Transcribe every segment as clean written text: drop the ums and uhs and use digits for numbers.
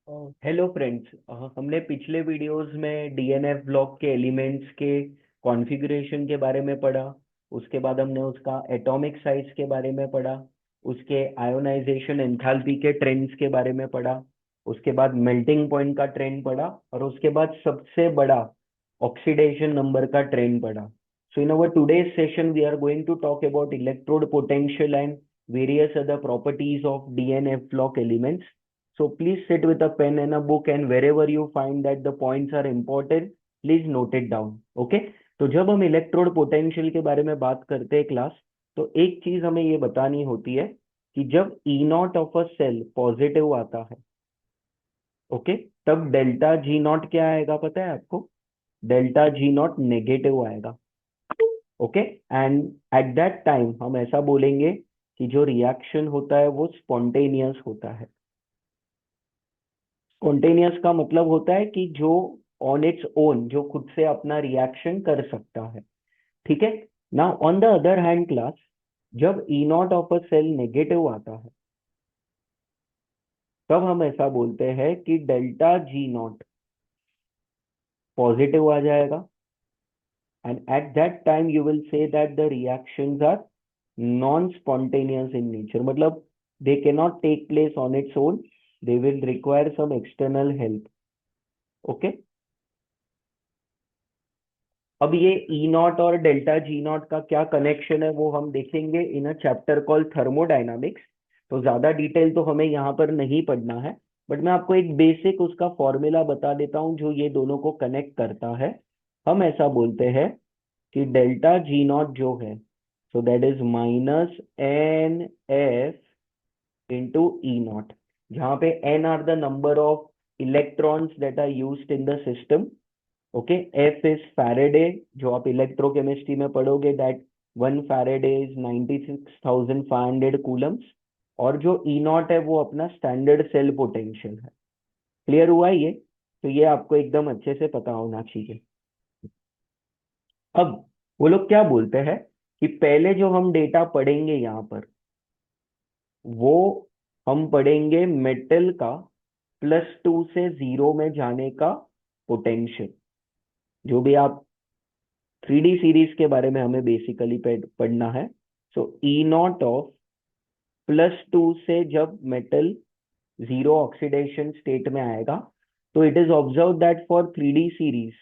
Hello friends. हमने पिछले videos में डीएनएफ ब्लॉक के एलिमेंट्स के कॉन्फ़िगरेशन के बारे में पढ़ा। उसके बाद हमने उसका एटॉमिक साइज के बारे में पढ़ा, उसके आयोनाइजेशन एंथैल्पी के ट्रेंड्स के बारे में पढ़ा, उसके बाद मेल्टिंग पॉइंट का ट्रेंड पढ़ा, और उसके बाद सबसे बड़ा ऑक्सीडेशन नंबर का ट्रेंड पढ़ा। So in our today's session we are going to talk about electrode potential and various other properties of DNF block elements. So please sit with a pen and a book, and wherever you find that the points are important, please note it down. Okay? तो जब हम electrode potential के बारे में बात करते हैं class, तो एक चीज हमें ये बतानी होती है कि जब E naught of a cell positive आता है, ओके, तब डेल्टा जी नॉट क्या आएगा पता है आपको? डेल्टा जी नॉट नेगेटिव आएगा। Okay, and at that time हम ऐसा बोलेंगे कि जो रिएक्शन होता है वो स्पॉन्टेनियस होता है। स्पॉन्टेनियस का मतलब होता है कि जो ऑन इट्स ओन, जो खुद से अपना रिएक्शन कर सकता है। ठीक है। Now on the other hand class, जब E naught of a cell negative आता है, तब हम ऐसा बोलते हैं कि डेल्टा जी नॉट पॉजिटिव आ जाएगा, and at that time you will say that the reactions are non spontaneous in nature. मतलब they cannot take place on its own, they will require some external help. Okay. अब ये E naught और delta G not का क्या connection है वो हम देखेंगे इन अ चैप्टर कॉल थर्मोडायनामिक्स। तो ज्यादा डिटेल तो हमें यहाँ पर नहीं पढ़ना है, बट मैं आपको एक बेसिक उसका फॉर्मूला बता देता हूँ जो ये दोनों को कनेक्ट करता है। हम ऐसा बोलते हैं कि डेल्टा जी नॉट जो है, so that is minus N F into E naught, जहाँ पे N are the number of electrons that are used in the system. Okay, F is Faraday, जो आप इलेक्ट्रोकेमिस्ट्री में पढ़ोगे, दैट 1 फैराडे इज 96,500 कूलम्स। और जो ई नॉट है वो अपना स्टैंडर्ड सेल पोटेंशियल है। क्लियर हुआ ये? तो ये आपको एकदम अच्छे से पता होना चाहिए। अब वो लोग क्या बोलते हैं कि पहले जो हम डेटा पढ़ेंगे यहाँ पर, वो हम पढ़ेंगे मेटल का +2 से 0 में जाने का पोटेंशियल। जो भी आप 3D सीरीज के बारे में हमें बेसिकली पढ़ना है। सो ई नॉट ऑफ +2 से जब मेटल जीरो ऑक्सीडेशन स्टेट में आएगा, तो it is observe that for 3D series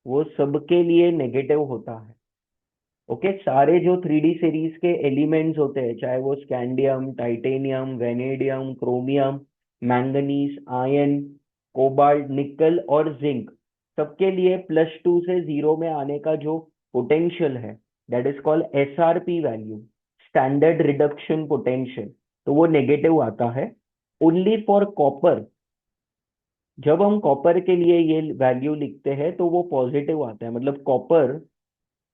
वो सबके लिए नेगेटिव होता है। ओके, सारे जो 3D सीरीज के एलिमेंट्स होते हैं, चाहे वो scandium, titanium, vanadium, chromium, manganese, ion, cobalt, निकल और जिंक, सबके लिए +2 से 0 में आने का जो पोटेंशियल है, that is called SRP value, standard reduction potential. तो वो नेगेटिव आता है। ओनली फॉर कॉपर, जब हम कॉपर के लिए ये वैल्यू लिखते हैं तो वो पॉजिटिव आता है। मतलब कॉपर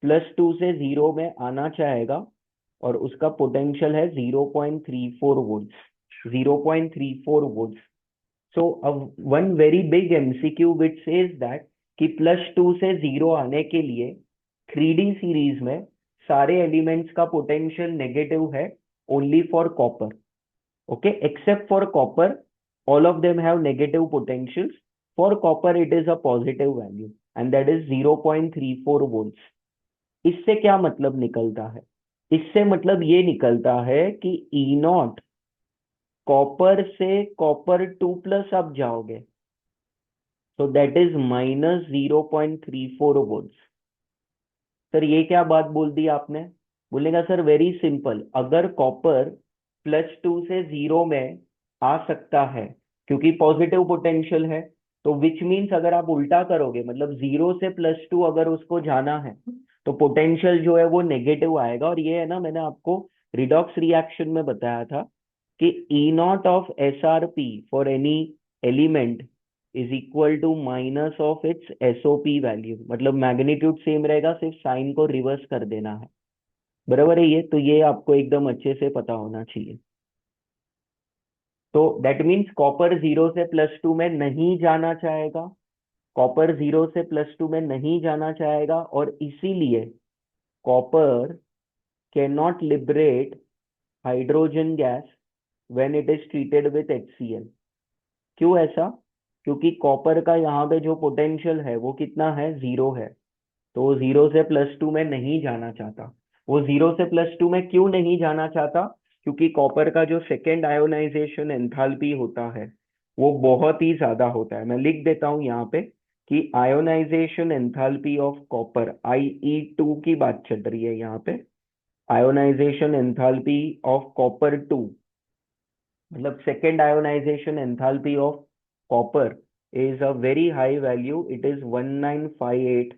+2 से 0 में आना चाहेगा, और उसका पोटेंशियल है 0.34 वोल्ट्स। 0.34 वोल्ट्स। सो अब one very big MCQ which says that कि +2 से 0 आने के लिए 3D सीरीज में सारे एलिमेंट्स का पोटेंशियल नेगेटिव है, only for copper. Okay, except for copper, all of them have negative potentials. For copper it is a positive value, and that is 0.34 volts. इससे क्या मतलब निकलता है? इससे मतलब ये निकलता है कि ई नॉट, कॉपर से कॉपर 2+ आप जाओगे, so that is -0.34 volts. Sir ये क्या बात बोल दी आपने? बोलेगा सर वेरी सिंपल, अगर कॉपर +2 से 0 में आ सकता है क्योंकि पॉजिटिव पोटेंशियल है, तो विच मीन्स अगर आप उल्टा करोगे, मतलब 0 से +2 अगर उसको जाना है, तो पोटेंशियल जो है वो नेगेटिव आएगा। और ये है ना, मैंने आपको रिडॉक्स रिएक्शन में बताया था कि E naught of SRP for any element is equal to minus of its SOP value. मतलब मैग्नीट्यूड सेम रहेगा, सिर्फ साइन को रिवर्स कर देना है। बराबर है ये? तो ये आपको एकदम अच्छे से पता होना चाहिए। तो दैट मीन्स कॉपर 0 से +2 में नहीं जाना चाहेगा, कॉपर 0 से +2 में नहीं जाना चाहेगा, और इसीलिए copper can not liberate hydrogen gas when it is treated with HCl। क्यों ऐसा? क्योंकि कॉपर का यहाँ पे जो पोटेंशियल है वो कितना है, 0 है। तो वो 0 से +2 में नहीं जाना चाहता। वो 0 से +2 में क्यों नहीं जाना चाहता? क्योंकि कॉपर का जो सेकेंड आयोनाइजेशन एंथैल्पी होता है वो बहुत ही ज्यादा होता है। मैं लिख देता हूं यहाँ पे कि ionisation enthalpy of copper, IE2 की बात चल रही है यहाँ पे। आयोनाइजेशन एंथैल्पी ऑफ कॉपर 2, मतलब second ionisation enthalpy of copper is a very high value, it is 1958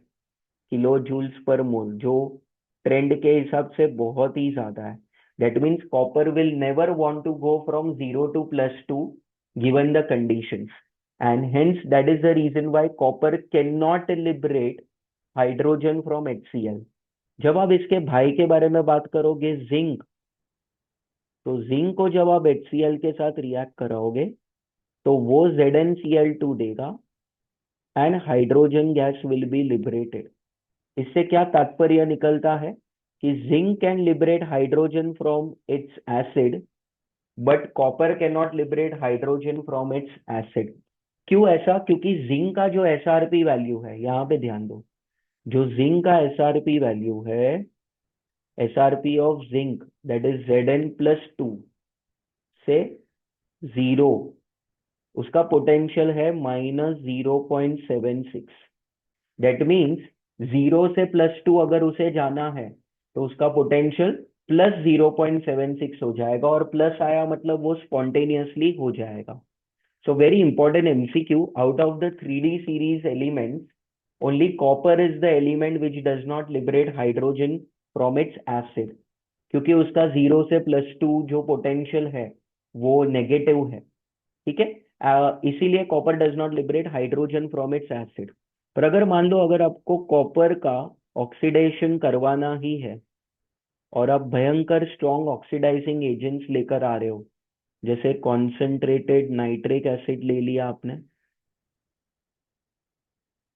kilojoules per mole, जो ट्रेंड के हिसाब से बहुत ही ज्यादा है। That means copper will never want to go from 0 to +2 given the conditions, and hence that is the reason why copper cannot liberate hydrogen from HCl। जब आप इसके भाई के बारे में बात करोगे जिंक, तो जिंक को जब आप HCl के साथ रिएक्ट कराओगे तो वो ZnCl2 देगा and hydrogen gas will be liberated. इससे क्या तात्पर्य निकलता है कि zinc can liberate hydrogen from its acid, but copper can not liberate hydrogen from its acid. क्यों ऐसा? क्योंकि जिंक का जो SRP वैल्यू है, यहाँ पे ध्यान दो, जो जिंक का SRP वैल्यू है, SRP of zinc that is Zn+2 से 0, उसका पोटेंशियल है -0.76। दैट मीन्स 0 से +2 अगर उसे जाना है तो उसका पोटेंशियल +0.76 हो जाएगा, और प्लस आया मतलब वो स्पॉन्टेनियसली हो जाएगा। So very important MCQ, out of the 3D series elements only copper is the element which does not liberate hydrogen from its acid, क्योंकि उसका 0 से +2 जो पोटेंशियल है वो नेगेटिव है। ठीक है, इसीलिए copper does not liberate hydrogen from its acid. पर अगर मान लो अगर आपको कॉपर का ऑक्सीडेशन करवाना ही है और आप भयंकर स्ट्रॉन्ग ऑक्सीडाइजिंग एजेंट्स लेकर आ रहे हो, जैसे कॉन्सेंट्रेटेड नाइट्रिक एसिड ले लिया आपने,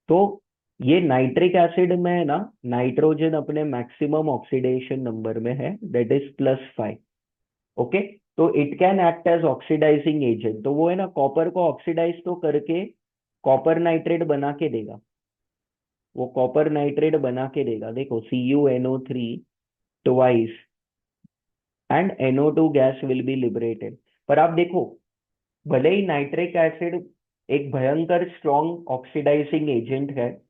तो ये नाइट्रिक एसिड में ना नाइट्रोजन अपने मैक्सिमम ऑक्सीडेशन नंबर में है, दैट इज +5। ओके, तो it can act as oxidising agent, तो वो है ना कॉपर को ऑक्सीडाइज तो करके कॉपर नाइट्रेट बना के देगा, वो कॉपर नाइट्रेट बना के देगा। देखो CuNO3 twice and NO2 gas will be liberated. पर आप देखो, भले ही नाइट्रिक एसिड एक भयंकर स्ट्रॉन्ग ऑक्सीडाइजिंग एजेंट है,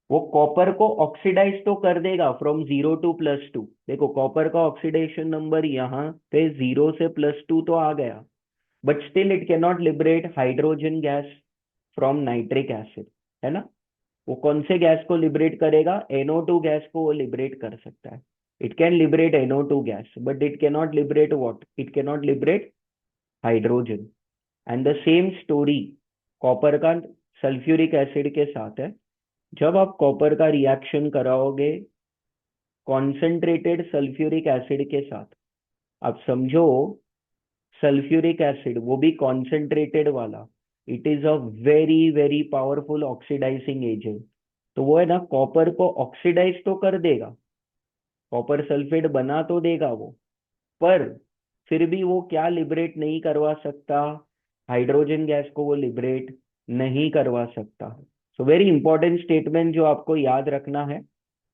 वो कॉपर को ऑक्सीडाइज तो कर देगा फ्रॉम 0 to +2। देखो कॉपर का ऑक्सीडेशन नंबर यहाँ पे 0 से +2 तो आ गया, but still it can not liberate hydrogen gas from nitric acid, है ना। वो कौन से गैस को लिबरेट करेगा? NO2 गैस को वो लिबरेट कर सकता है। It can liberate NO2 gas, but it can not liberate what? It can not liberate hydrogen. And the same story copper का सल्फ्यूरिक एसिड के साथ है। जब आप कॉपर का रिएक्शन कराओगे कॉन्सेंट्रेटेड सल्फ्यूरिक एसिड के साथ, आप समझो सल्फ्यूरिक एसिड वो भी कॉन्सेंट्रेटेड वाला, it is a very very powerful oxidising agent. तो वो है ना कॉपर को ऑक्सीडाइज तो कर देगा, कॉपर सल्फेट बना तो देगा वो, पर फिर भी वो क्या लिबरेट नहीं करवा सकता? हाइड्रोजन गैस को वो लिबरेट नहीं करवा सकता। सो वेरी इंपॉर्टेंट स्टेटमेंट जो आपको याद रखना है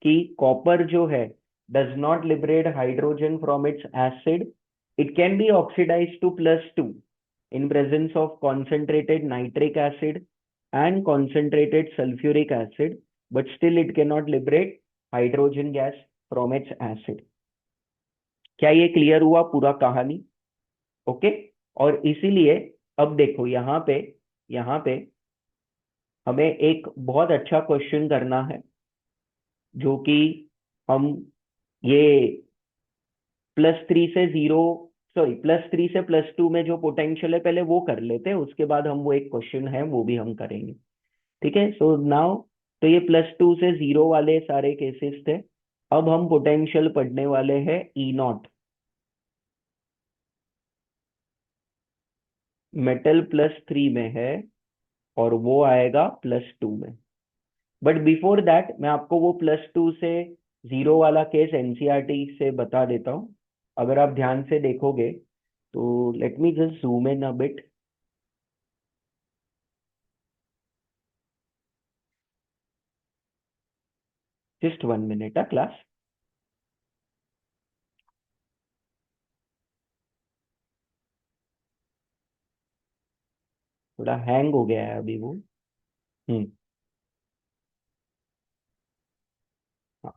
कि कॉपर जो है does not liberate hydrogen from its acid, it can be oxidise to +2 in presence of concentrated nitric acid and concentrated sulfuric acid, but still it cannot liberate hydrogen gas from its acid। क्या ये clear हुआ पूरा कहानी? Okay, और इसीलिए अब देखो यहाँ पे हमें एक बहुत अच्छा क्वेश्चन करना है, जो कि हम ये +3 से 0, सॉरी +3 से +2 में जो पोटेंशियल है पहले वो कर लेते हैं, उसके बाद हम वो एक क्वेश्चन है वो भी हम करेंगे। ठीक है, सो नाउ तो ये +2 से 0 वाले सारे केसेस थे। अब हम पोटेंशियल पढ़ने वाले हैं E0। मेटल +3 में है और वो आएगा +2 में। बट बिफोर दैट मैं आपको वो +2 से 0 वाला केस NCERT से बता देता हूँ। अगर आप ध्यान से देखोगे तो let me just zoom in a bit. Just 1 minute class. थोड़ा हैंग हो गया है अभी वो। हम्म। हाँ,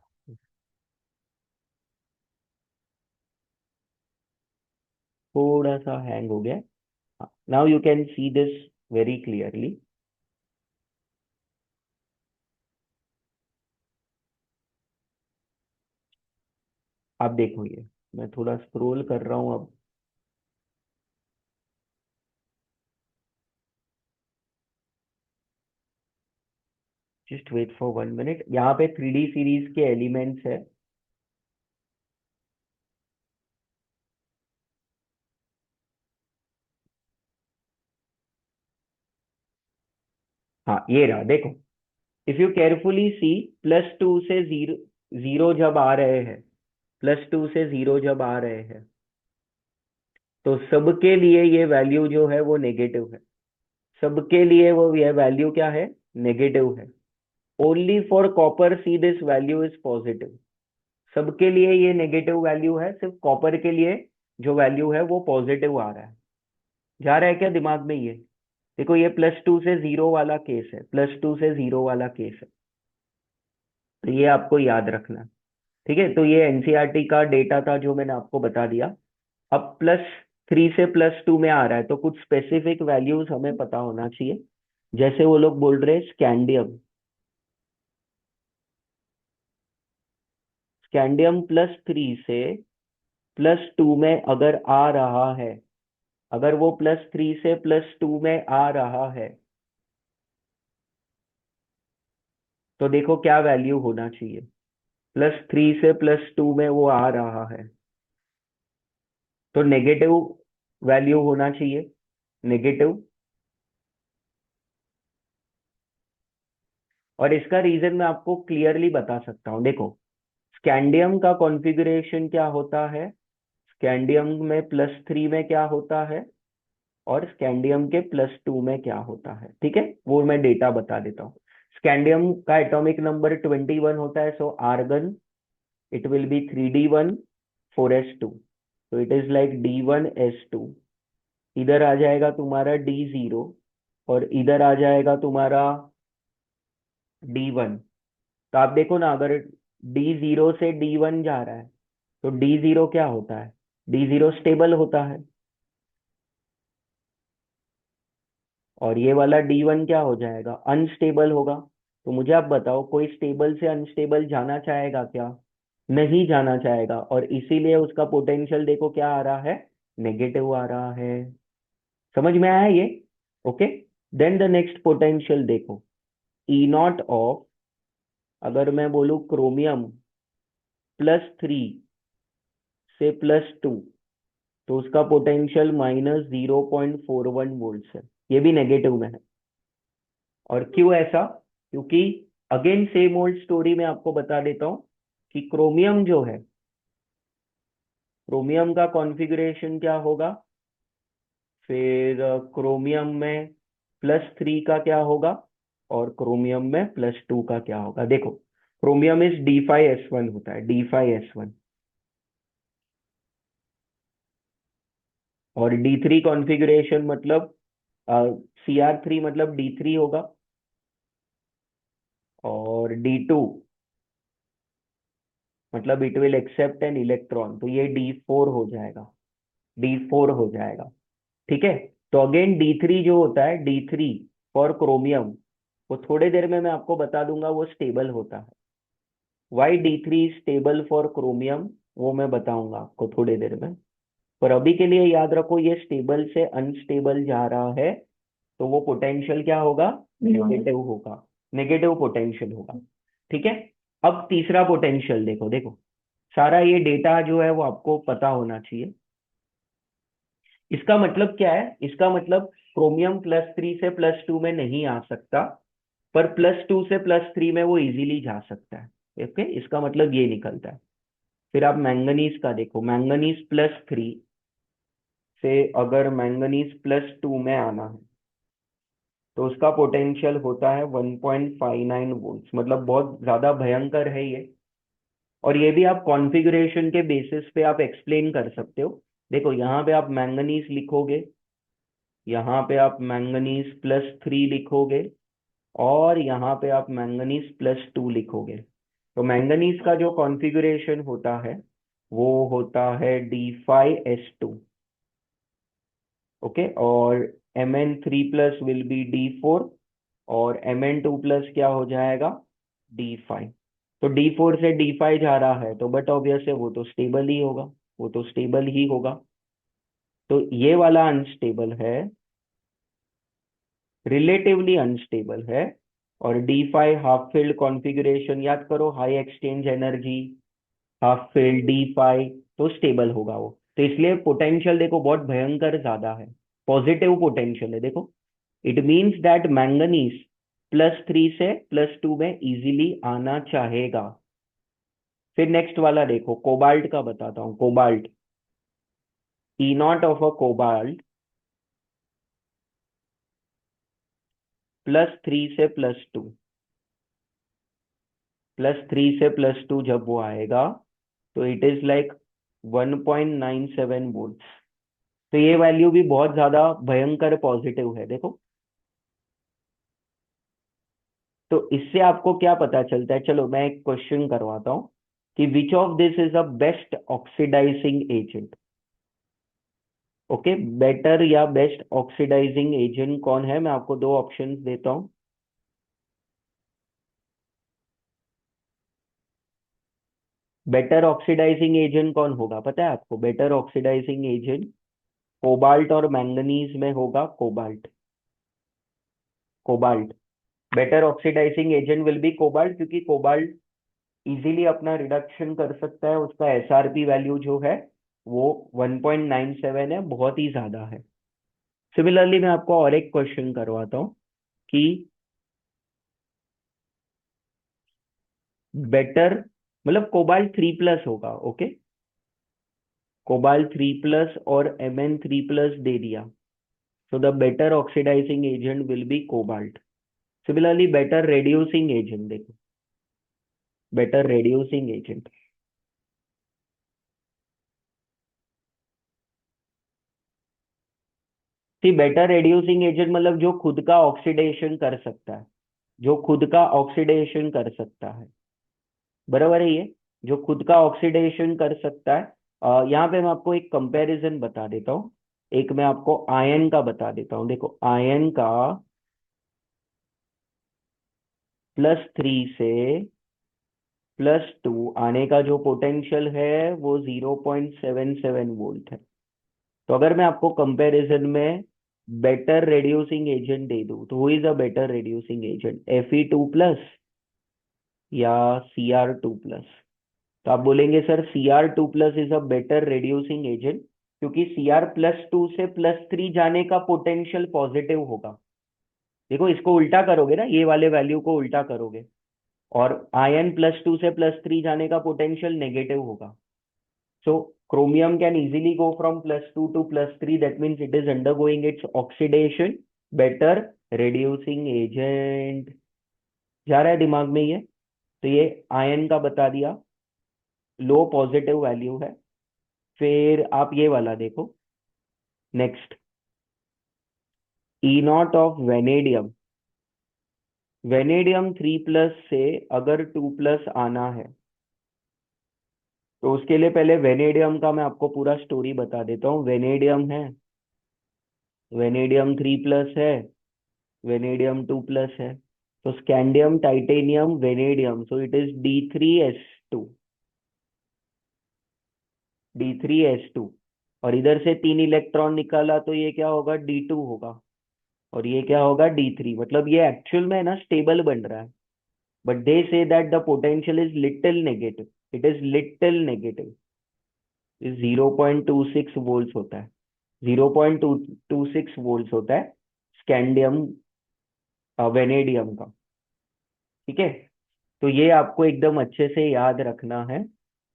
थोड़ा सा हैंग हो गया। Now you can see this very clearly. आप देखो ये, मैं थोड़ा स्क्रॉल कर रहा हूँ अब। Just wait for 1 minute. यहाँ पे 3D सीरीज के एलिमेंट्स है। हाँ ये रहा, देखो। इफ यू केयरफुली सी, +2 से जीरो, जीरो जब आ रहे हैं, +2 से जीरो जब आ रहे हैं, तो सबके लिए ये वैल्यू जो है वो नेगेटिव है। सबके लिए वो ये वैल्यू क्या है, नेगेटिव है। Only for copper see this value is positive. सबके लिए ये नेगेटिव वैल्यू है, सिर्फ कॉपर के लिए जो वैल्यू है वो पॉजिटिव आ रहा है। जा रहा है क्या दिमाग में ये? देखो ये +2 से जीरो वाला केस है, +2 से जीरो वाला केस है। तो ये आपको याद रखना। ठीक है, तो ये एनसीईआरटी का डेटा था जो मैंने आपको बता दिया। अब +3 से +2 में आ रहा है, तो कुछ स्पेसिफिक वैल्यूज हमें पता होना चाहिए। जैसे वो लोग बोल रहे हैं स्कैंडियम, स्कैंडियम +3 से +2 में अगर आ रहा है, अगर वो +3 से +2 में आ रहा है, तो देखो क्या वैल्यू होना चाहिए। +3 से +2 में वो आ रहा है, तो नेगेटिव वैल्यू होना चाहिए, नेगेटिव। और इसका रीजन मैं आपको क्लियरली बता सकता हूँ, देखो। स्कैंडियम का कॉन्फ़िगरेशन क्या होता है, स्कैंडियम में +3 में क्या होता है, और स्कैंडियम के +2 में क्या होता है। ठीक है, वो मैं डेटा बता देता हूँ। स्कैंडियम का एटॉमिक नंबर 21 होता है, so argon it will be 3d1 4s2, तो इट इज लाइक d1s2। इधर आ जाएगा तुम्हारा d0, और इधर आ जाएगा तुम्हारा d1। तो आप देखो ना, अगर d0 से d1 जा रहा है, तो d0 क्या होता है, d0 स्टेबल होता है। और ये वाला d1 क्या हो जाएगा, अनस्टेबल होगा। तो मुझे आप बताओ, कोई स्टेबल से अनस्टेबल जाना चाहेगा क्या? नहीं जाना चाहेगा, और इसीलिए उसका पोटेंशियल देखो क्या आ रहा है, नेगेटिव आ रहा है। समझ में आया ये? Okay. Then the next potential देखो, E0 ऑफ, अगर मैं बोलूं क्रोमियम +3 से +2, तो उसका पोटेंशियल -0.41 वोल्ट है। ये भी नेगेटिव में है। और क्यों ऐसा? क्योंकि अगेन सेम ओल्ड स्टोरी में आपको बता देता हूं कि क्रोमियम जो है, क्रोमियम का कॉन्फ़िगरेशन क्या होगा, फिर क्रोमियम में +3 का क्या होगा, और क्रोमियम में +2 का क्या होगा। देखो, क्रोमियम इज D5S1 होता है, D5S1। और D3 कॉन्फ़िगरेशन मतलब Cr3 मतलब D3 होगा। और D2 मतलब it will accept an electron, तो ये D4 हो जाएगा, D4 हो जाएगा। ठीक है। तो अगेन D3 जो होता है, D3 फॉर क्रोमियम, वो थोड़ी देर में मैं आपको बता दूंगा वो स्टेबल होता है। Y D3 stable for chromium, वो मैं बताऊंगा आपको थोड़ी देर में। पर अभी के लिए याद रखो, ये स्टेबल से अनस्टेबल जा रहा है, तो वो पोटेंशियल क्या होगा, नेगेटिव होगा, नेगेटिव पोटेंशियल होगा। ठीक है। अब तीसरा पोटेंशियल देखो, देखो सारा ये डेटा जो है वो आपको पता होना चाहिए। इसका मतलब क्या है, इसका मतलब क्रोमियम +3 से +2 में नहीं आ सकता, पर +2 से +3 में वो इजीली जा सकता है। ओके, इसका मतलब ये निकलता है। फिर आप मैंगनीज का देखो, मैंगनीज +3 से अगर मैंगनीज +2 में आना है, तो उसका पोटेंशियल होता है 1.59 वोल्ट्स, मतलब बहुत ज्यादा भयंकर है ये। और ये भी आप कॉन्फ़िगरेशन के बेसिस पे आप एक्सप्लेन कर सकते हो। देखो यहाँ पे आप मैंगनीज लिखोगे, यहाँ पे आप मैंगनीज +3 लिखोगे, और यहाँ पे आप मैंगनीज +2 लिखोगे। तो मैंगनीज का जो कॉन्फ़िगरेशन होता है वो होता है D5S2। ओके, और Mn3+ विल बी D4, और Mn2+ क्या हो जाएगा, D5। तो D4 से D5 जा रहा है, तो बट ऑब्वियस है वो तो स्टेबल ही होगा, वो तो स्टेबल ही होगा। तो ये वाला अनस्टेबल है, रिलेटिवली अनस्टेबल है। और D5 हाफ फील्ड कॉन्फ़िगरेशन याद करो, high exchange energy, half field D5, तो स्टेबल होगा वो। तो इसलिए पोटेंशियल देखो बहुत भयंकर ज्यादा है, पॉजिटिव पोटेंशियल है। देखो, इट मीन्स दैट मैंगनीज +3 से +2 में इजीली आना चाहेगा। फिर नेक्स्ट वाला देखो, कोबाल्ट का बताता हूँ। Cobalt, E0 of a cobalt +3 से +2, +3 से +2 जब वो आएगा, तो इट इज लाइक 1.97 वोल्ट। तो ये वैल्यू भी बहुत ज्यादा भयंकर पॉजिटिव है। देखो, तो इससे आपको क्या पता चलता है, चलो मैं एक क्वेश्चन करवाता हूँ कि which of this is a best oxidising agent. Okay, better या बेस्ट ऑक्सीडाइजिंग एजेंट कौन है, मैं आपको दो ऑप्शंस देता हूँ। बेटर ऑक्सीडाइजिंग एजेंट कौन होगा पता है आपको? बेटर ऑक्सीडाइजिंग एजेंट कोबाल्ट और मैंगनीज में होगा cobalt. Cobalt, better oxidising agent will be cobalt, क्योंकि कोबाल्ट इजीली अपना रिडक्शन कर सकता है। उसका एसआरपी वैल्यू जो है वो 1.97 है, बहुत ही ज्यादा है। सिमिलरली मैं आपको और एक क्वेश्चन करवाता हूँ कि बेटर, मतलब कोबाल्ट 3+ होगा। ओके, कोबाल्ट 3+ और Mn3+ दे दिया, so the better oxidizing agent will be cobalt. Similarly, better reducing agent देखो, better reducing agent, सी बेटर reducing agent मतलब जो खुद का ऑक्सीडेशन कर सकता है, जो खुद का ऑक्सीडेशन कर सकता है, बराबर है ये, जो खुद का ऑक्सीडेशन कर सकता है। यहाँ पे मैं आपको एक कंपैरिजन बता देता हूँ। एक मैं आपको आयन का बता देता हूँ। देखो, आयन का +3 से +2 आने का जो पोटेंशियल है वो 0.77 वोल्ट है। तो अगर मैं आपको कंपैरिजन में बेटर रेड्यूसिंग एजेंट दे दूं, तो who is a better reducing agent, Fe2+ या Cr2+? तो आप बोलेंगे sir Cr2+ is a better reducing agent, क्योंकि Cr+2 से +3 जाने का पोटेंशियल पॉजिटिव होगा। देखो, इसको उल्टा करोगे ना, ये वाले वैल्यू को उल्टा करोगे, और आयन +2 से +3 जाने का पोटेंशियल नेगेटिव होगा। So chromium can easily go from +2 to +3. That means it is undergoing its oxidation. Better reducing agent। जा रहा है दिमाग में ये? तो ये आयन का बता दिया, लो पॉजिटिव वैल्यू है। फिर आप ये वाला देखो, next, E0 of vanadium. Vanadium 3+ से अगर 2+ आना है, तो उसके लिए पहले वेनेडियम का मैं आपको पूरा स्टोरी बता देता हूँ। वेनेडियम है, वेनेडियम 3+ है, वेनेडियम 2+ है। तो scandium titanium vanadium, so it is D3S2, D3S2। और इधर से 3 इलेक्ट्रॉन निकाला, तो ये क्या होगा, D2 होगा, और ये क्या होगा, D3। मतलब ये एक्चुअल में ना स्टेबल बन रहा है, but they say that the potential is little negative, it is little negative, is 0.26 volt होता है, 0.26 वोल्ट होता है स्कैंडियम वेनेडियम का। ठीक है, तो ये आपको एकदम अच्छे से याद रखना है,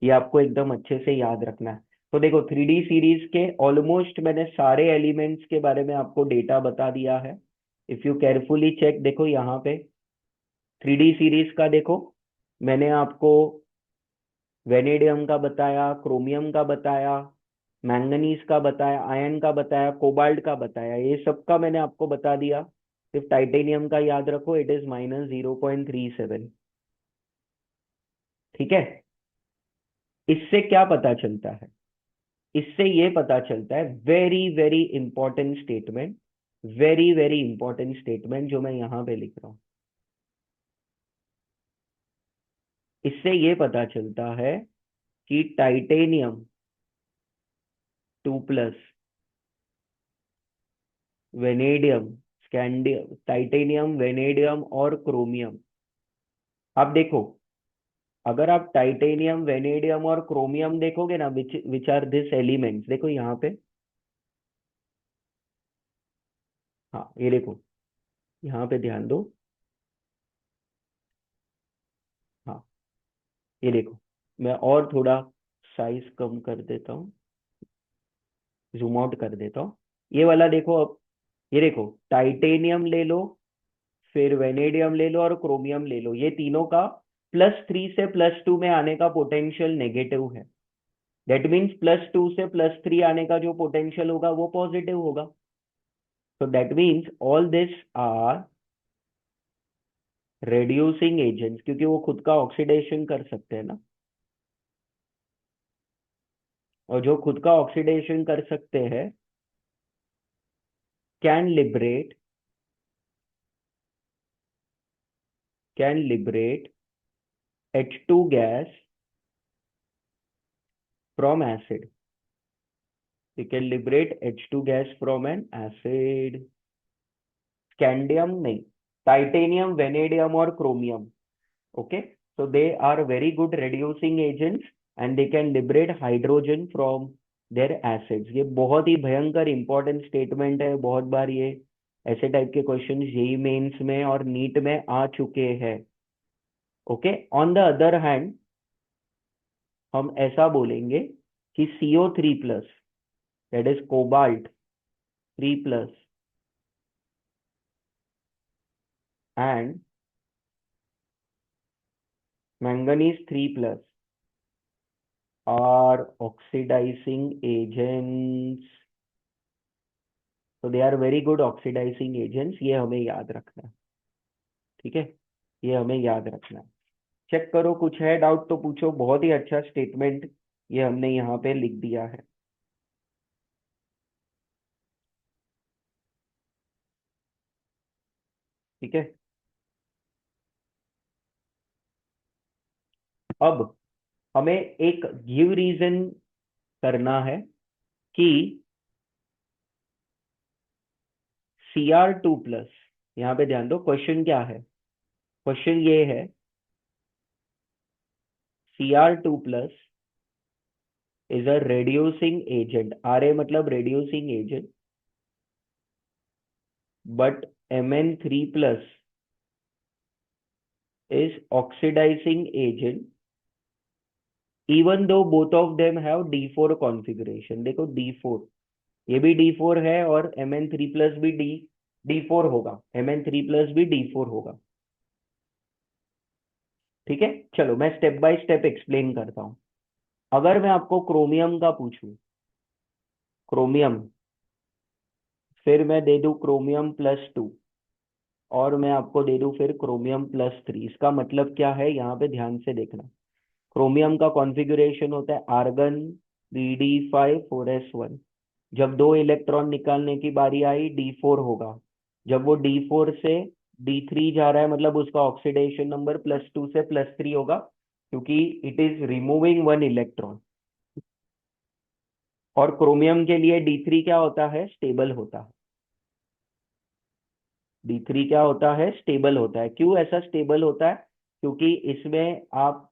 ये आपको एकदम अच्छे से याद रखना है। तो देखो, 3D सीरीज के ऑलमोस्ट मैंने सारे एलिमेंट्स के बारे में आपको डेटा बता दिया है। इफ यू केयरफुली चेक, देखो यहाँ पे 3D सीरीज का देखो, मैंने आपको वेनेडियम का बताया, क्रोमियम का बताया, मैंगनीज का बताया, आयरन का बताया, कोबाल्ट का बताया, ये सब का मैंने आपको बता दिया। सिर्फ टाइटेनियम का याद रखो, इट इज -0.37। ठीक है। इससे क्या पता चलता है? इससे ये पता चलता है, very very important statement, very very important statement जो मैं यहां पे लिख रहा हूं। इससे ये पता चलता है कि titanium 2+, vanadium, scandium, titanium, vanadium और क्रोमियम। आप देखो, अगर आप टाइटेनियम, वेनेडियम और क्रोमियम देखोगे ना, विच आर दिस एलिमेंट्स, देखो यहाँ पे। हाँ ये देखो, यहाँ पे ध्यान दो। हाँ ये देखो, मैं और थोड़ा साइज कम कर देता हूँ, जूम आउट कर देता हूँ। ये वाला देखो अब, ये देखो, टाइटेनियम ले लो, फिर वेनेडियम ले लो और क्रोमियम ले लो, ये तीनों का +3 से +2 में आने का पोटेंशियल नेगेटिव है। दैट मीन्स +2 से +3 आने का जो पोटेंशियल होगा वो पॉजिटिव होगा। So that means all this are reducing agents, क्योंकि वो खुद का ऑक्सीडेशन कर सकते हैं ना, और जो खुद का ऑक्सीडेशन कर सकते हैं can liberate, can liberate H2 gas from acid. they can liberate H2 gas from an acid। Scandium नहीं, टाइटेनियम, वेनेडियम और chromium. Okay, so they are very good reducing agents and they can liberate hydrogen from their acids। ये बहुत ही भयंकर important statement है, बहुत बार ये ऐसे type के क्वेश्चन जेई मेंस में और नीट में आ चुके हैं। Okay, on the other hand हम ऐसा बोलेंगे कि CO3+, that is cobalt 3+, and manganese 3+ are oxidising agents. तो they are very good oxidising agents, ये हमें याद रखना है। ठीक है, ये हमें याद रखना है। चेक करो, कुछ है डाउट तो पूछो। बहुत ही अच्छा स्टेटमेंट ये हमने यहाँ पे लिख दिया है। ठीक है, अब हमें एक गिव रीजन करना है कि Cr2+, यहाँ पे ध्यान दो, क्वेश्चन क्या है? क्वेश्चन ये है, Cr2+ is a reducing agent, Ra मतलब reducing agent, but Mn3+ is oxidizing agent even though both of them have D4 configuration। देखो D4, ये भी D4 है और Mn3+ भी D4 होगा, Mn3+ भी D4 होगा। ठीक है, चलो मैं स्टेप बाय स्टेप एक्सप्लेन करता हूं। अगर मैं आपको क्रोमियम का पूछूं, क्रोमियम, फिर मैं दे दूं क्रोमियम +2, और मैं आपको दे दूं फिर क्रोमियम +3, इसका मतलब क्या है यहाँ पे ध्यान से देखना। क्रोमियम का कॉन्फ़िगरेशन होता है आर्गन Bd5 4s1। जब 2 इलेक्ट्रॉन निकालने की बारी आई, D4 होगा। जब वो D4 से D3 जा रहा है, मतलब उसका ऑक्सीडेशन नंबर +2 से +3 होगा, क्योंकि इट इज रिमूविंग 1 इलेक्ट्रॉन। और क्रोमियम के लिए D3 क्या होता है? स्टेबल होता है। D3 क्या होता है? स्टेबल होता है। क्यों ऐसा स्टेबल होता है? क्योंकि इसमें आप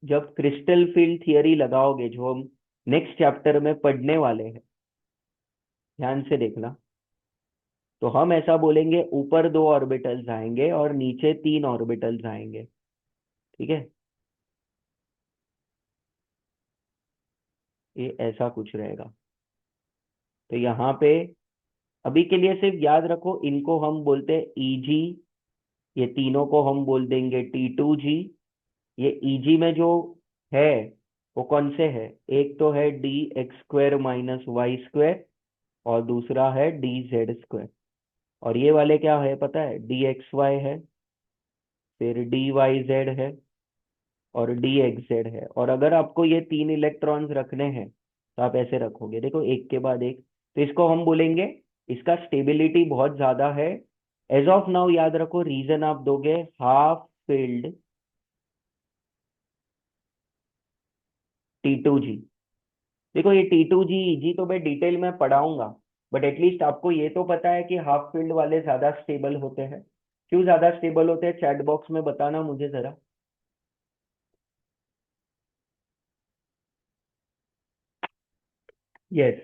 जब क्रिस्टल फील्ड थियरी लगाओगे, जो हम नेक्स्ट चैप्टर में पढ़ने वाले हैं, ध्यान से देखना, तो हम ऐसा बोलेंगे, ऊपर 2 ऑर्बिटल्स आएंगे और नीचे 3 ऑर्बिटल्स आएंगे। ठीक है, ये ऐसा कुछ रहेगा। तो यहाँ पे अभी के लिए सिर्फ याद रखो, इनको हम बोलते हैं Eg, ये तीनों को हम बोल देंगे T2G। ये Eg में जो है वो कौन से है? एक तो है dx² - y², और दूसरा है dz²। और ये वाले क्या है पता है? dxy है, फिर dyz है, और dxz है। और अगर आपको ये तीन इलेक्ट्रॉन्स रखने हैं तो आप ऐसे रखोगे, देखो एक के बाद एक। तो इसको हम बोलेंगे, इसका स्टेबिलिटी बहुत ज्यादा है। एज ऑफ नाउ याद रखो, रीजन आप दोगे हाफ फिल्ड T2G। देखो ये T2G Eg तो मैं डिटेल में पढ़ाऊंगा, बट एटलीस्ट आपको ये तो पता है कि हाफ फील्ड वाले ज्यादा स्टेबल होते हैं। क्यों ज्यादा स्टेबल होते हैं, चैट बॉक्स में बताना मुझे जरा। यस,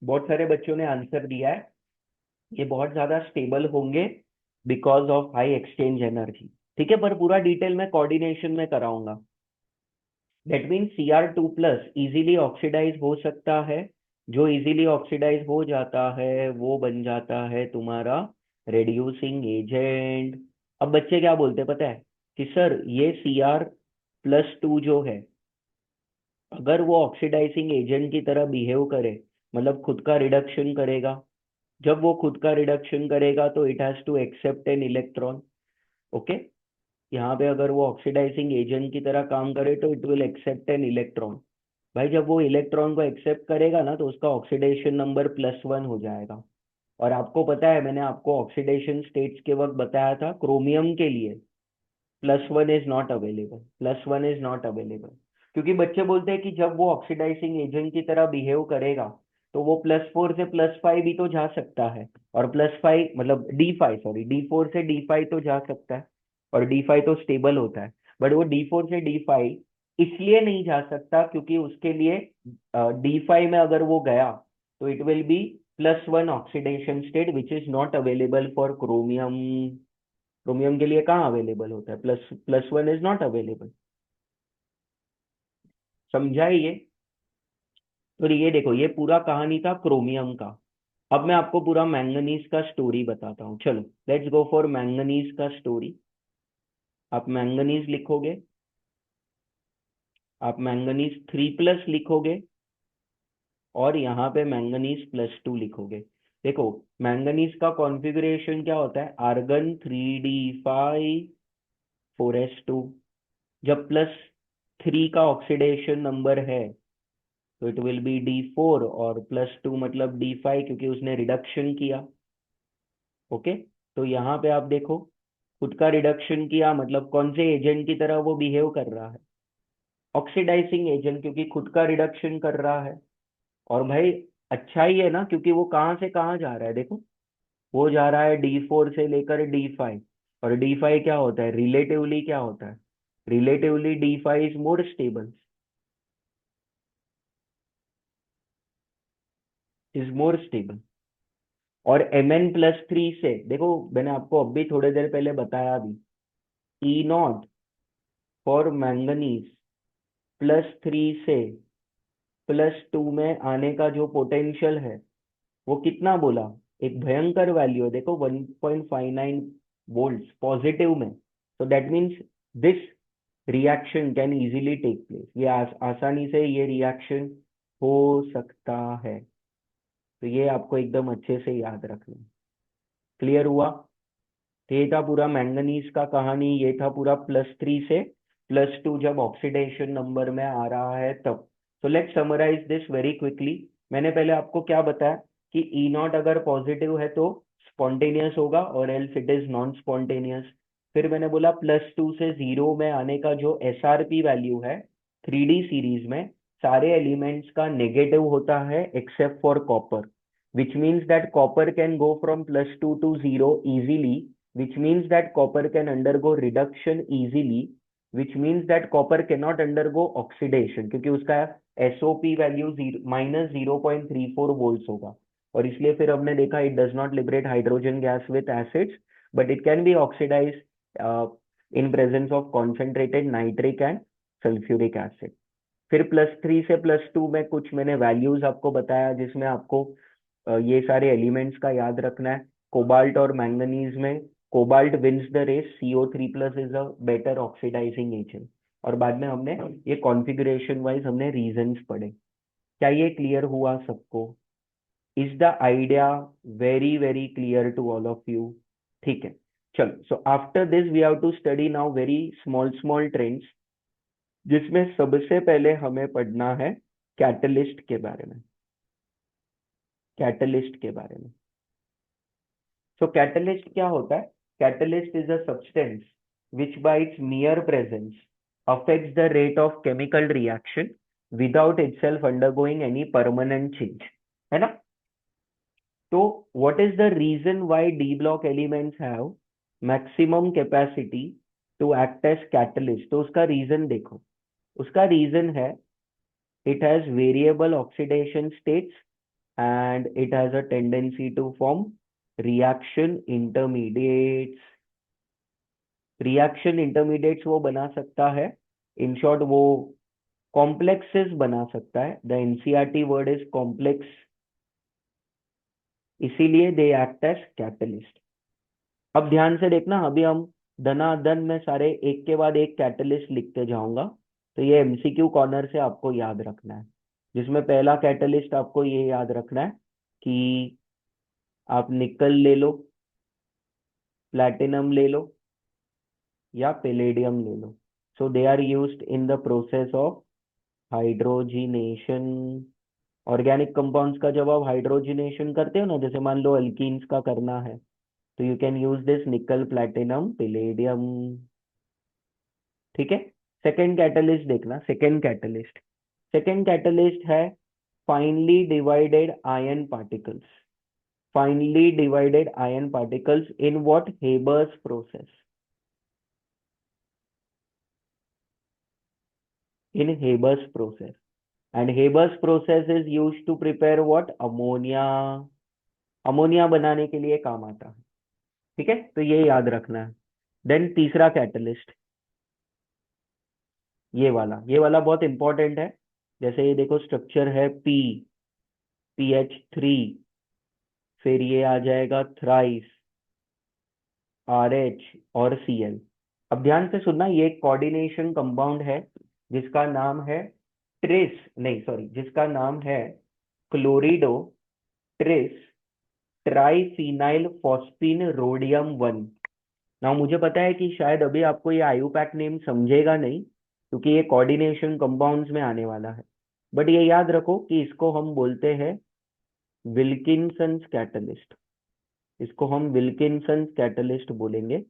बहुत सारे बच्चों ने आंसर दिया है, ये बहुत ज्यादा स्टेबल होंगे because of high exchange energy. ठीक है, पर पूरा डिटेल में कोऑर्डिनेशन में कराऊंगा। That means Cr2+ easily oxidise हो सकता है। जो इजीली ऑक्सीडाइज हो जाता है वो बन जाता है तुम्हारा रेड्यूसिंग एजेंट। अब बच्चे क्या बोलते हैं पता है? कि सर ये Cr+2 जो है, अगर वो ऑक्सीडाइजिंग एजेंट की तरह बिहेव करे, मतलब खुद का रिडक्शन करेगा, जब वो खुद का रिडक्शन करेगा तो it has to accept an electron. Okay, यहाँ पे अगर वो ऑक्सीडाइजिंग एजेंट की तरह काम करे तो it will accept an electron. भाई जब वो इलेक्ट्रॉन को एक्सेप्ट करेगा ना तो उसका ऑक्सीडेशन नंबर +1 हो जाएगा। और आपको पता है, मैंने आपको ऑक्सीडेशन स्टेट्स के वक्त बताया था, क्रोमियम के लिए +1 is not available, +1 is not available. क्योंकि बच्चे बोलते हैं कि जब वो ऑक्सीडाइजिंग एजेंट की तरह बिहेव करेगा तो वो +4 से +5 भी तो जा सकता है। और +5 मतलब D5, सॉरी D4 से D5 तो जा सकता है, और D5 तो स्टेबल होता है। बट वो D4 से D5 इसलिए नहीं जा सकता क्योंकि उसके लिए D5 में अगर वो गया तो it will B +1 oxidation state which is not available for chromium. Chromium के लिए कहाँ अवेलेबल होता है? +1 इज नॉट अवेलेबल। समझाइए। तो ये देखो, ये पूरा कहानी था क्रोमियम का। अब मैं आपको पूरा मैंगनीज का स्टोरी बताता हूँ। चलो लेट्स गो फॉर मैंगनीज का स्टोरी। आप मैंगनीज लिखोगे, आप मैंगनीज 3+ लिखोगे, और यहाँ पे मैंगनीज +2 लिखोगे। देखो, मैंगनीज का कॉन्फ़िगरेशन क्या होता है? Argon 3d5 4s2। जब +3 का ऑक्सीडेशन नंबर है तो इट विल बी D4, और +2 मतलब D5 क्योंकि उसने रिडक्शन किया। ओके, तो यहाँ पे आप देखो, खुद का रिडक्शन किया मतलब कौन से एजेंट की तरह वो बिहेव कर रहा है? ऑक्सीडाइजिंग एजेंट, क्योंकि खुद का रिडक्शन कर रहा है। और भाई अच्छा ही है ना, क्योंकि वो कहाँ से कहाँ जा रहा है देखो, वो जा रहा है D4 से लेकर D5। और D5 क्या होता है रिलेटिवली? क्या होता है relatively? D5 is more stable, is more stable. और Mn+3 से देखो, मैंने आपको अभी थोड़ी देर पहले बताया भी, E0 फॉर मैंगनीज +3 से +2 में आने का जो पोटेंशियल है वो कितना बोला? एक भयंकर वैल्यू है, देखो 1.59 वोल्ट्स पॉजिटिव में। तो that means this reaction can easily take place, ये आसानी से ये रिएक्शन हो सकता है। तो ये आपको एकदम अच्छे से याद रखना। क्लियर हुआ? तो ये था पूरा मैंगनीज का कहानी, ये था पूरा +3 से +2 जब ऑक्सीडेशन नंबर में आ रहा है तब। तो let's summarise this very quickly. मैंने पहले आपको क्या बताया कि E0 अगर पॉजिटिव है तो स्पॉन्टेनियस होगा, और else it is non spontaneous. फिर मैंने बोला +2 से 0 में आने का जो SRP वैल्यू है 3D सीरीज में, सारे एलिमेंट्स का नेगेटिव होता है except for copper, which means that copper can go from +2 to 0 easily, which means that copper can undergo reduction easily, which means that copper cannot undergo oxidation क्योंकि उसका SOP value -0.34 volts होगा। और इसलिए फिर हमने देखा it does not liberate hydrogen gas with acids, but it can be oxidise in presence of concentrated nitric and sulphuric acid. फिर +3 से +2 में कुछ मैंने वैल्यूज आपको बताया जिसमें आपको ये सारे एलिमेंट्स का याद रखना है। कोबाल्ट और मैंगनीज में cobalt wins the race, CO3+ is a better oxidising agent. और बाद में हमने ये कॉन्फ़िगरेशन वाइज हमने रीजंस पढ़े। क्या ये क्लियर हुआ सबको? Is the idea very very clear to all of you? ठीक है, चलो। So after this we have to study now very small small trends, जिसमें सबसे पहले हमें पढ़ना है कैटलिस्ट के बारे में। कैटलिस्ट के बारे में। सो कैटलिस्ट क्या होता है? Catalyst is a substance which bye it's मियर presence affects the rate of chemical reaction without itself undergoing any permanent change, है ना? तो what is the reason why D block elements have maximum capacity to act as catalyst? तो उसका reason देखो। उसका reason है it has variable oxidation states and it has a tendency to form reaction intermediates। Reaction intermediates वो बना सकता है, in short वो कॉम्प्लेक्सेस बना सकता है। The NCERT word is complex, इसीलिए दे एक्ट एज कैटलिस्ट। अब ध्यान से देखना, अभी हम धनाधन में सारे एक के बाद एक कैटलिस्ट लिखते जाऊंगा, तो ये MCQ कॉर्नर से आपको याद रखना है। जिसमें पहला कैटलिस्ट आपको ये याद रखना है कि आप निकल ले लो, प्लैटिनम ले लो या पैलेडियम ले लो। So they are used in the process of hydrogenation. Organic compounds का जब आप हाइड्रोजिनेशन करते हो ना, जैसे मान लो अल्कीन्स का करना है, तो you can use this nickel platinum palladium. ठीक है। सेकेंड कैटलिस्ट देखना, सेकेंड कैटलिस्ट। सेकेंड कैटलिस्ट है finely divided iron particles. Finely divided iron particles in what? Haber's process. In Haber's process. And Haber's process is used to prepare what? Ammonia. Ammonia बनाने के लिए काम आता है। ठीक है, तो ये याद रखना है। देन तीसरा कैटलिस्ट, ये वाला बहुत इंपॉर्टेंट है। जैसे ये देखो, स्ट्रक्चर है PH3, फिर ये आ जाएगा थ्राइस, RH और Cl। अब ध्यान से सुनना, ये एक कोऑर्डिनेशन कंपाउंड है जिसका नाम है ट्रिस, नहीं सॉरी, जिसका नाम है क्लोरिडो ट्रिस ट्राइफिनाइल फॉस्फीन रोडियम 1। ना मुझे पता है कि शायद अभी आपको ये आयुपैक नेम समझेगा नहीं, क्योंकि ये कोऑर्डिनेशन कंपाउंड्स में आने वाला है। बट ये याद रखो कि इसको हम बोलते हैं विल्किंसंस कैटलिस्ट। इसको हम विल्किंसंस कैटलिस्ट बोलेंगे।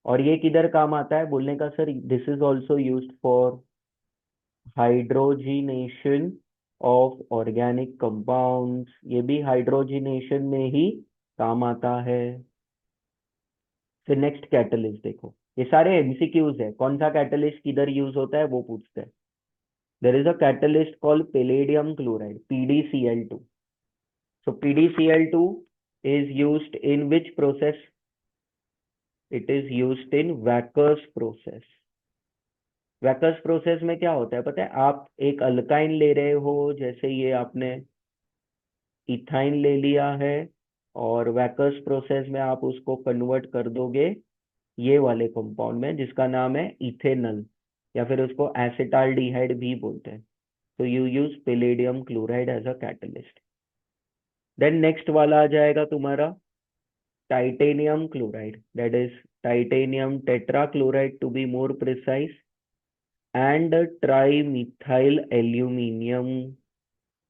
और ये किधर काम आता है बोलने का? Sir, this is also used for hydrogenation of organic compounds. ये भी हाइड्रोजिनेशन में ही काम आता है। फिर नेक्स्ट कैटलिस्ट देखो, ये सारे MCQs है। कौन सा कैटलिस्ट किधर यूज होता है वो पूछते हैं। There is a catalyst called palladium chloride, PdCl2। So PdCl2 is used in which process? It is used in Wackers process। Wacker's process में क्या होता है पता है? आप एक अल्काइन ले रहे हो, जैसे ये आपने इथाइन ले लिया है, और वैकर्स प्रोसेस में आप उसको कन्वर्ट कर दोगे ये वाले कंपाउंड में, जिसका नाम है इथेनल, या फिर उसको एसिटाल्डिहाइड भी बोलते हैं। तो you use palladium chloride as a catalyst. Then next वाला आ जाएगा तुम्हारा titanium chloride, that is titanium tetra chloride to be more precise, and tri methyl aluminium.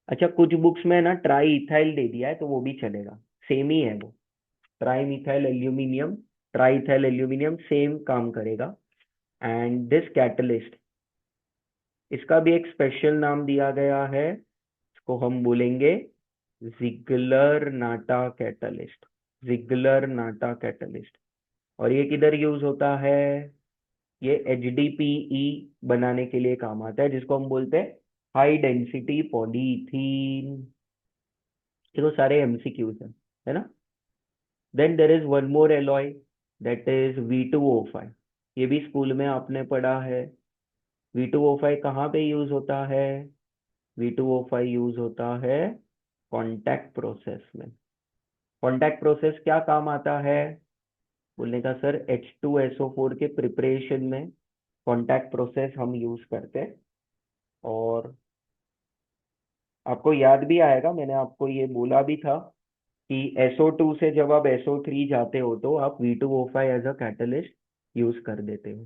अच्छा, कुछ बुक्स में ना ट्राई इथाइल दे दिया है, तो वो भी चलेगा, सेम ही है वो। Try methyl aluminium, try ethyl aluminium same काम करेगा। एंड दिस कैटलिस्ट, इसका भी एक स्पेशल नाम दिया गया है, इसको हम बोलेंगे जिगलर नाटा कैटलिस्ट। जिगलर नाटा कैटलिस्ट। और ये किधर यूज होता है? ये HDPE बनाने के लिए काम आता है, जिसको हम बोलते हैं हाई डेंसिटी पॉलीथीन। ये तो सारे MCQs हैं, है ना? Then there is one more alloy, that is V2O5। ये भी स्कूल में आपने पढ़ा है। V2O5 कहाँ पे यूज होता है? V2O5 यूज होता है कांटेक्ट प्रोसेस में। कांटेक्ट प्रोसेस क्या काम आता है? बोलने का सर H2SO4 के प्रिपरेशन में कांटेक्ट प्रोसेस हम यूज करते हैं। और आपको याद भी आएगा, मैंने आपको ये बोला भी था कि SO2 से जब आप SO3 जाते हो तो आप V2O5 as a catalyst use कर देते हो।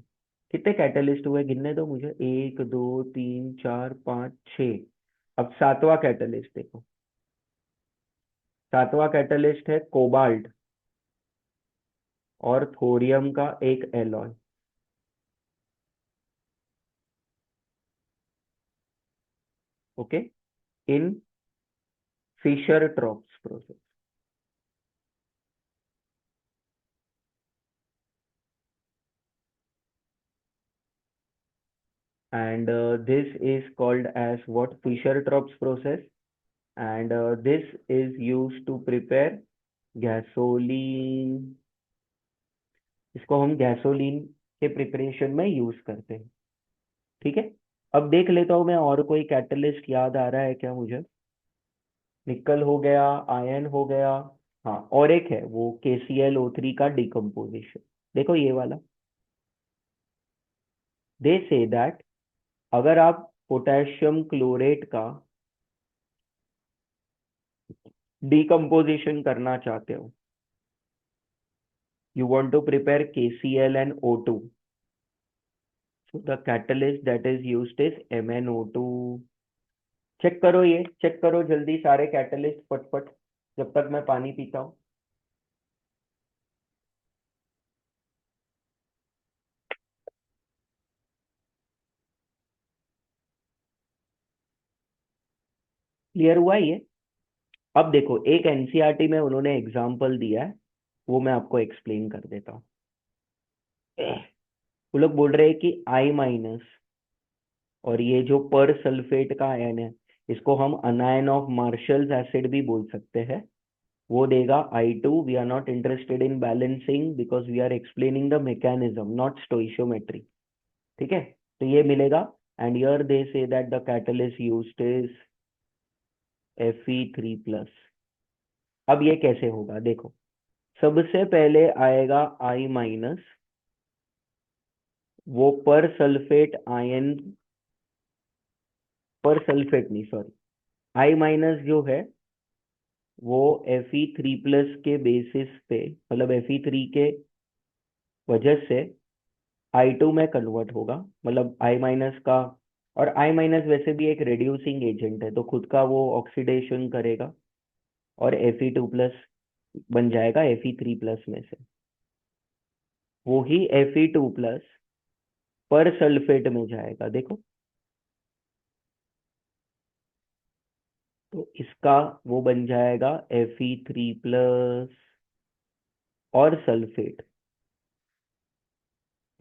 कितने कैटलिस्ट हुए गिनने दो मुझे, 1 2 3 4 5 6। अब सातवां कैटलिस्ट देखो, सातवां कैटलिस्ट है कोबाल्ट और थोरियम का एक alloy. Okay, in Fischer Tropsch process. And this is called as what? Fischer-Tropsch process. And this is used to prepare gasoline. इसको हम गैसोलीन के प्रिपरेशन में यूज करते हैं। ठीक है, अब देख लेता हूं मैं और कोई कैटलिस्ट याद आ रहा है क्या मुझे। निकल हो गया, आयन हो गया। हाँ, और एक है वो KClO3 का डिकम्पोजिशन। देखो ये वाला, दे से दैट अगर आप पोटेशियम क्लोरेट का डिकम्पोजिशन करना चाहते हो, you want to prepare KCl and O2. So the catalyst that is used is MnO2। Check करो, ये चेक करो जल्दी सारे कैटलिस्ट फटफट, जब तक मैं पानी पीता हूँ। क्लियर हुआ ये? अब देखो, एक एनसीईआरटी में उन्होंने एग्जाम्पल दिया है, वो मैं आपको एक्सप्लेन कर देता हूँ। वो लोग बोल रहे हैं कि I- और ये जो पर सल्फेट का आयन है, इसको हम अनायन ऑफ मार्शल्स एसिड भी बोल सकते हैं। वो देगा I2। We are not interested in balancing because we are explaining the mechanism not stoichiometry. ठीक है, तो ये मिलेगा। And here they say that the catalyst used is Fe3+। अब ये कैसे होगा देखो, सबसे पहले आएगा I-, वो पर सल्फेट आयन, पर सल्फेट नहीं सॉरी, I- जो है वो Fe3+ के बेसिस पे, मतलब Fe3 के वजह से I2 में कन्वर्ट होगा। मतलब I- का, और I- वैसे भी एक रिड्यूसिंग एजेंट है तो खुद का वो ऑक्सीडेशन करेगा और Fe2+ बन जाएगा Fe3+ में से। वो ही Fe2+ पर सल्फेट में जाएगा देखो, तो इसका वो बन जाएगा Fe3+ और सल्फेट।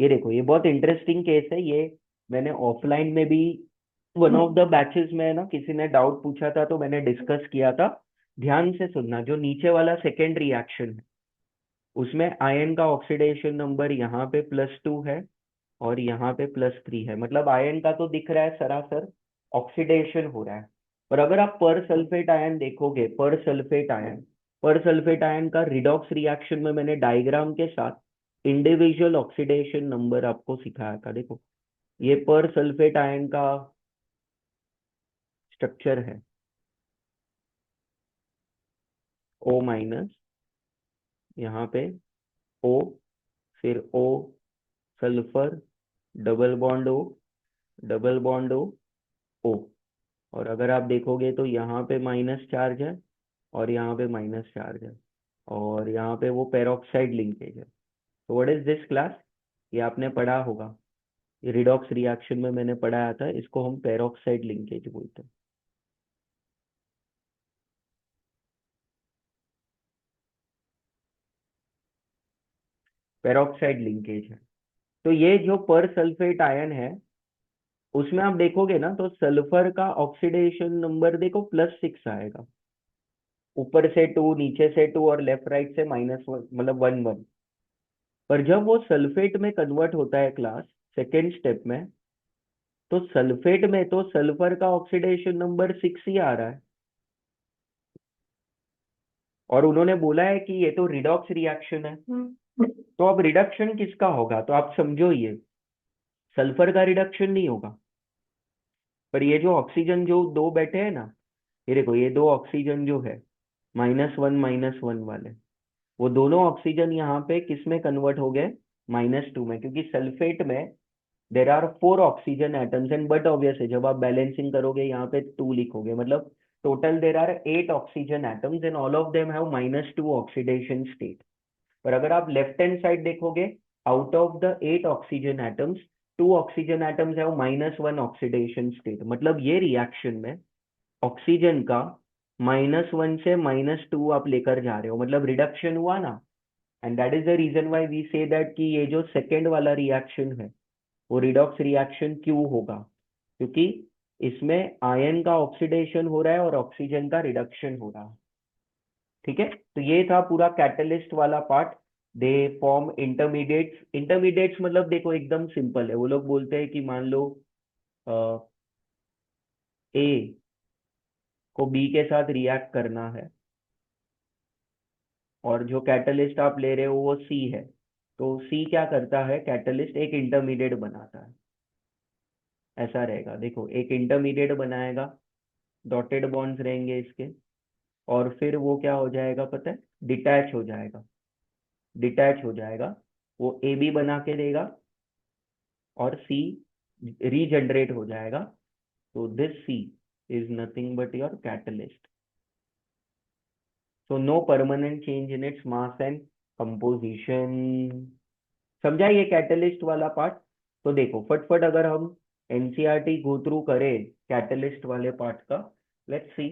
ये देखो, ये बहुत इंटरेस्टिंग केस है ये। मैंने ऑफलाइन में भी वन ऑफ द बैचेस में ना किसी ने डाउट पूछा था तो मैंने डिस्कस किया था। ध्यान से सुनना, जो नीचे वाला सेकेंड रिएक्शन है उसमें आयन का ऑक्सीडेशन नंबर यहाँ पे +2 है और यहाँ पे +3 है। मतलब आयन का तो दिख रहा है सरासर ऑक्सीडेशन हो रहा है। पर अगर आप पर सल्फेट आयन देखोगे, पर सल्फेट आयन, पर सल्फेट आयन का रिडॉक्स रिएक्शन में मैंने डायग्राम के साथ इंडिविजुअल ऑक्सीडेशन नंबर आपको सिखाया था। देखो, ये पर सल्फेट आयन का स्ट्रक्चर है, O-, यहाँ पे O, फिर O, sulphur, double bond O, double bond O, O। और अगर आप देखोगे तो यहाँ पे माइनस चार्ज है और यहाँ पे माइनस चार्ज है और यहाँ पे वो पेरोक्साइड लिंकेज है। तो व्हाट इज दिस क्लास? ये आपने पढ़ा होगा, ये रिडॉक्स रिएक्शन में मैंने पढ़ाया था, इसको हम पेरोक्साइड लिंकेज बोलते हैं। पेरोक्साइड लिंकेज है। तो ये जो पर सल्फेट आयन है उसमें आप देखोगे ना तो सल्फर का ऑक्सीडेशन नंबर देखो +6 आएगा। ऊपर से 2, नीचे से 2 और लेफ्ट राइट से -1, मतलब 1 1। पर जब वो सल्फेट में कन्वर्ट होता है क्लास सेकेंड स्टेप में, तो सल्फेट में तो सल्फर का ऑक्सीडेशन नंबर 6 ही आ रहा है। और उन्होंने बोला है कि ये तो रिडॉक्स रिएक्शन है। तो अब रिडक्शन किसका होगा, तो आप समझो ये सल्फर का रिडक्शन नहीं होगा, पर ये जो ऑक्सीजन जो दो बैठे हैं ना, ये देखो ये दो ऑक्सीजन जो है -1 - 1 वाले, वो दोनों ऑक्सीजन यहाँ पे किस में कन्वर्ट हो गए, -2 में, क्योंकि सल्फेट में there are 4 oxygen atoms and but obvious है जब आप बैलेंसिंग करोगे यहाँ पे 2 लिखोगे, मतलब total there are 8 oxygen atoms and all of them have -2 oxidation state. पर अगर आप लेफ्ट हैंड साइड देखोगे, out of the 8 oxygen atoms 2 oxygen atoms have -1 oxidation state, मतलब ये रिएक्शन में ऑक्सीजन का -1 से -2 आप लेकर जा रहे हो, मतलब रिडक्शन हुआ ना। And that is the reason why we say that कि ये जो सेकेंड वाला रिएक्शन है वो रिडॉक्स रिएक्शन क्यों होगा, क्योंकि इसमें आयन का ऑक्सीडेशन हो रहा है और ऑक्सीजन का रिडक्शन हो रहा है। ठीक है, तो ये था पूरा कैटलिस्ट वाला part. They form intermediates. Intermediates मतलब देखो एकदम सिंपल है, वो लोग बोलते हैं कि मान लो ए को बी के साथ रिएक्ट करना है और जो कैटलिस्ट आप ले रहे हो वो सी है, तो सी क्या करता है, कैटलिस्ट एक इंटरमीडिएट बनाता है। ऐसा रहेगा, देखो एक इंटरमीडिएट बनाएगा, डॉटेड बॉन्ड्स रहेंगे इसके, और फिर वो क्या हो जाएगा पता है, डिटैच हो जाएगा। डिटैच हो जाएगा, वो ए बी बना के देगा और सी रीजनरेट हो जाएगा। तो this C is nothing but your catalyst. So no permanent change in its mass and composition. समझा ये कैटलिस्ट वाला पार्ट। तो देखो फटफट अगर हम एनसीईआरटी गो थ्रू करें कैटलिस्ट वाले पार्ट का, लेट्स सी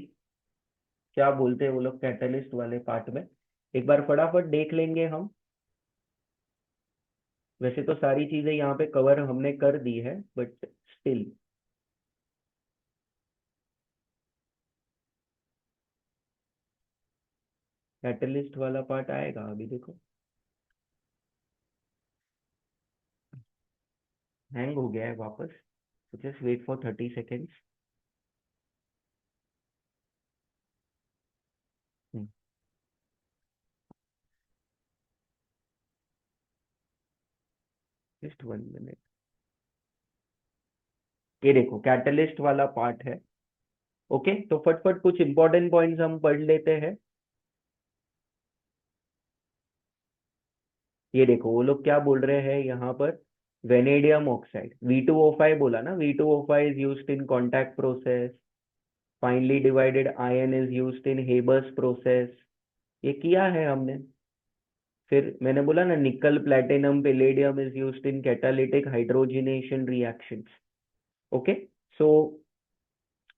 क्या बोलते हैं वो लोग कैटलिस्ट वाले पार्ट में, एक बार फटाफट देख लेंगे हम। वैसे तो सारी चीजें यहाँ पे कवर हमने कर दी है, बट स्टिल कैटलिस्ट वाला पार्ट आएगा अभी, देखो हैंग हो गया है वापस, तो just wait for 30 seconds. Just 1 minute. ये देखो कैटलिस्ट वाला पार्ट है। ओके, तो फटफट कुछ इंपॉर्टेंट पॉइंट्स हम पढ़ लेते हैं। ये देखो वो लोग क्या बोल रहे हैं यहाँ पर, वेनेडियम ऑक्साइड V2O5 बोला ना, V2O5 is used in contact process, finely divided iron is used in Haber's process, ये किया है हमने। फिर मैंने बोला ना nickel platinum palladium is used in catalytic hydrogenation reactions. Okay, so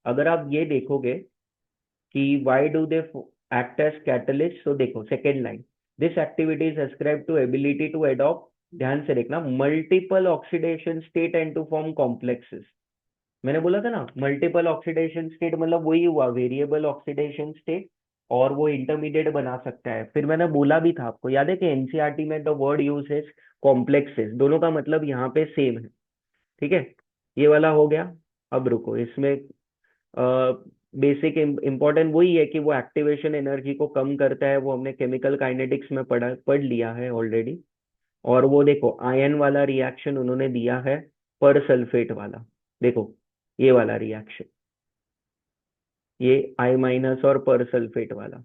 अगर आप ये देखोगे कि why do they act as catalyst, तो देखो second line, this activity is ascribed to ability to adopt, ध्यान से देखना, multiple oxidation state and to form complexes. मैंने बोला था ना मल्टीपल ऑक्सीडेशन स्टेट मतलब वही हुआ वेरिएबल ऑक्सीडेशन स्टेट, और वो इंटरमीडिएट बना सकता है। फिर मैंने बोला भी था आपको, याद है कि एनसीईआरटी में द वर्ड यूज है कॉम्प्लेक्सेस, दोनों का मतलब यहाँ पे सेम है। ठीक है, ये वाला हो गया। अब रुको, इसमें बेसिक इंपॉर्टेंट वही है कि वो एक्टिवेशन एनर्जी को कम करता है, वो हमने केमिकल काइनेटिक्स में पढ़ लिया है ऑलरेडी। और वो देखो आयन वाला रिएक्शन उन्होंने दिया है, पर सल्फेट वाला, देखो ये वाला रिएक्शन, ये I- और पर सल्फेट वाला।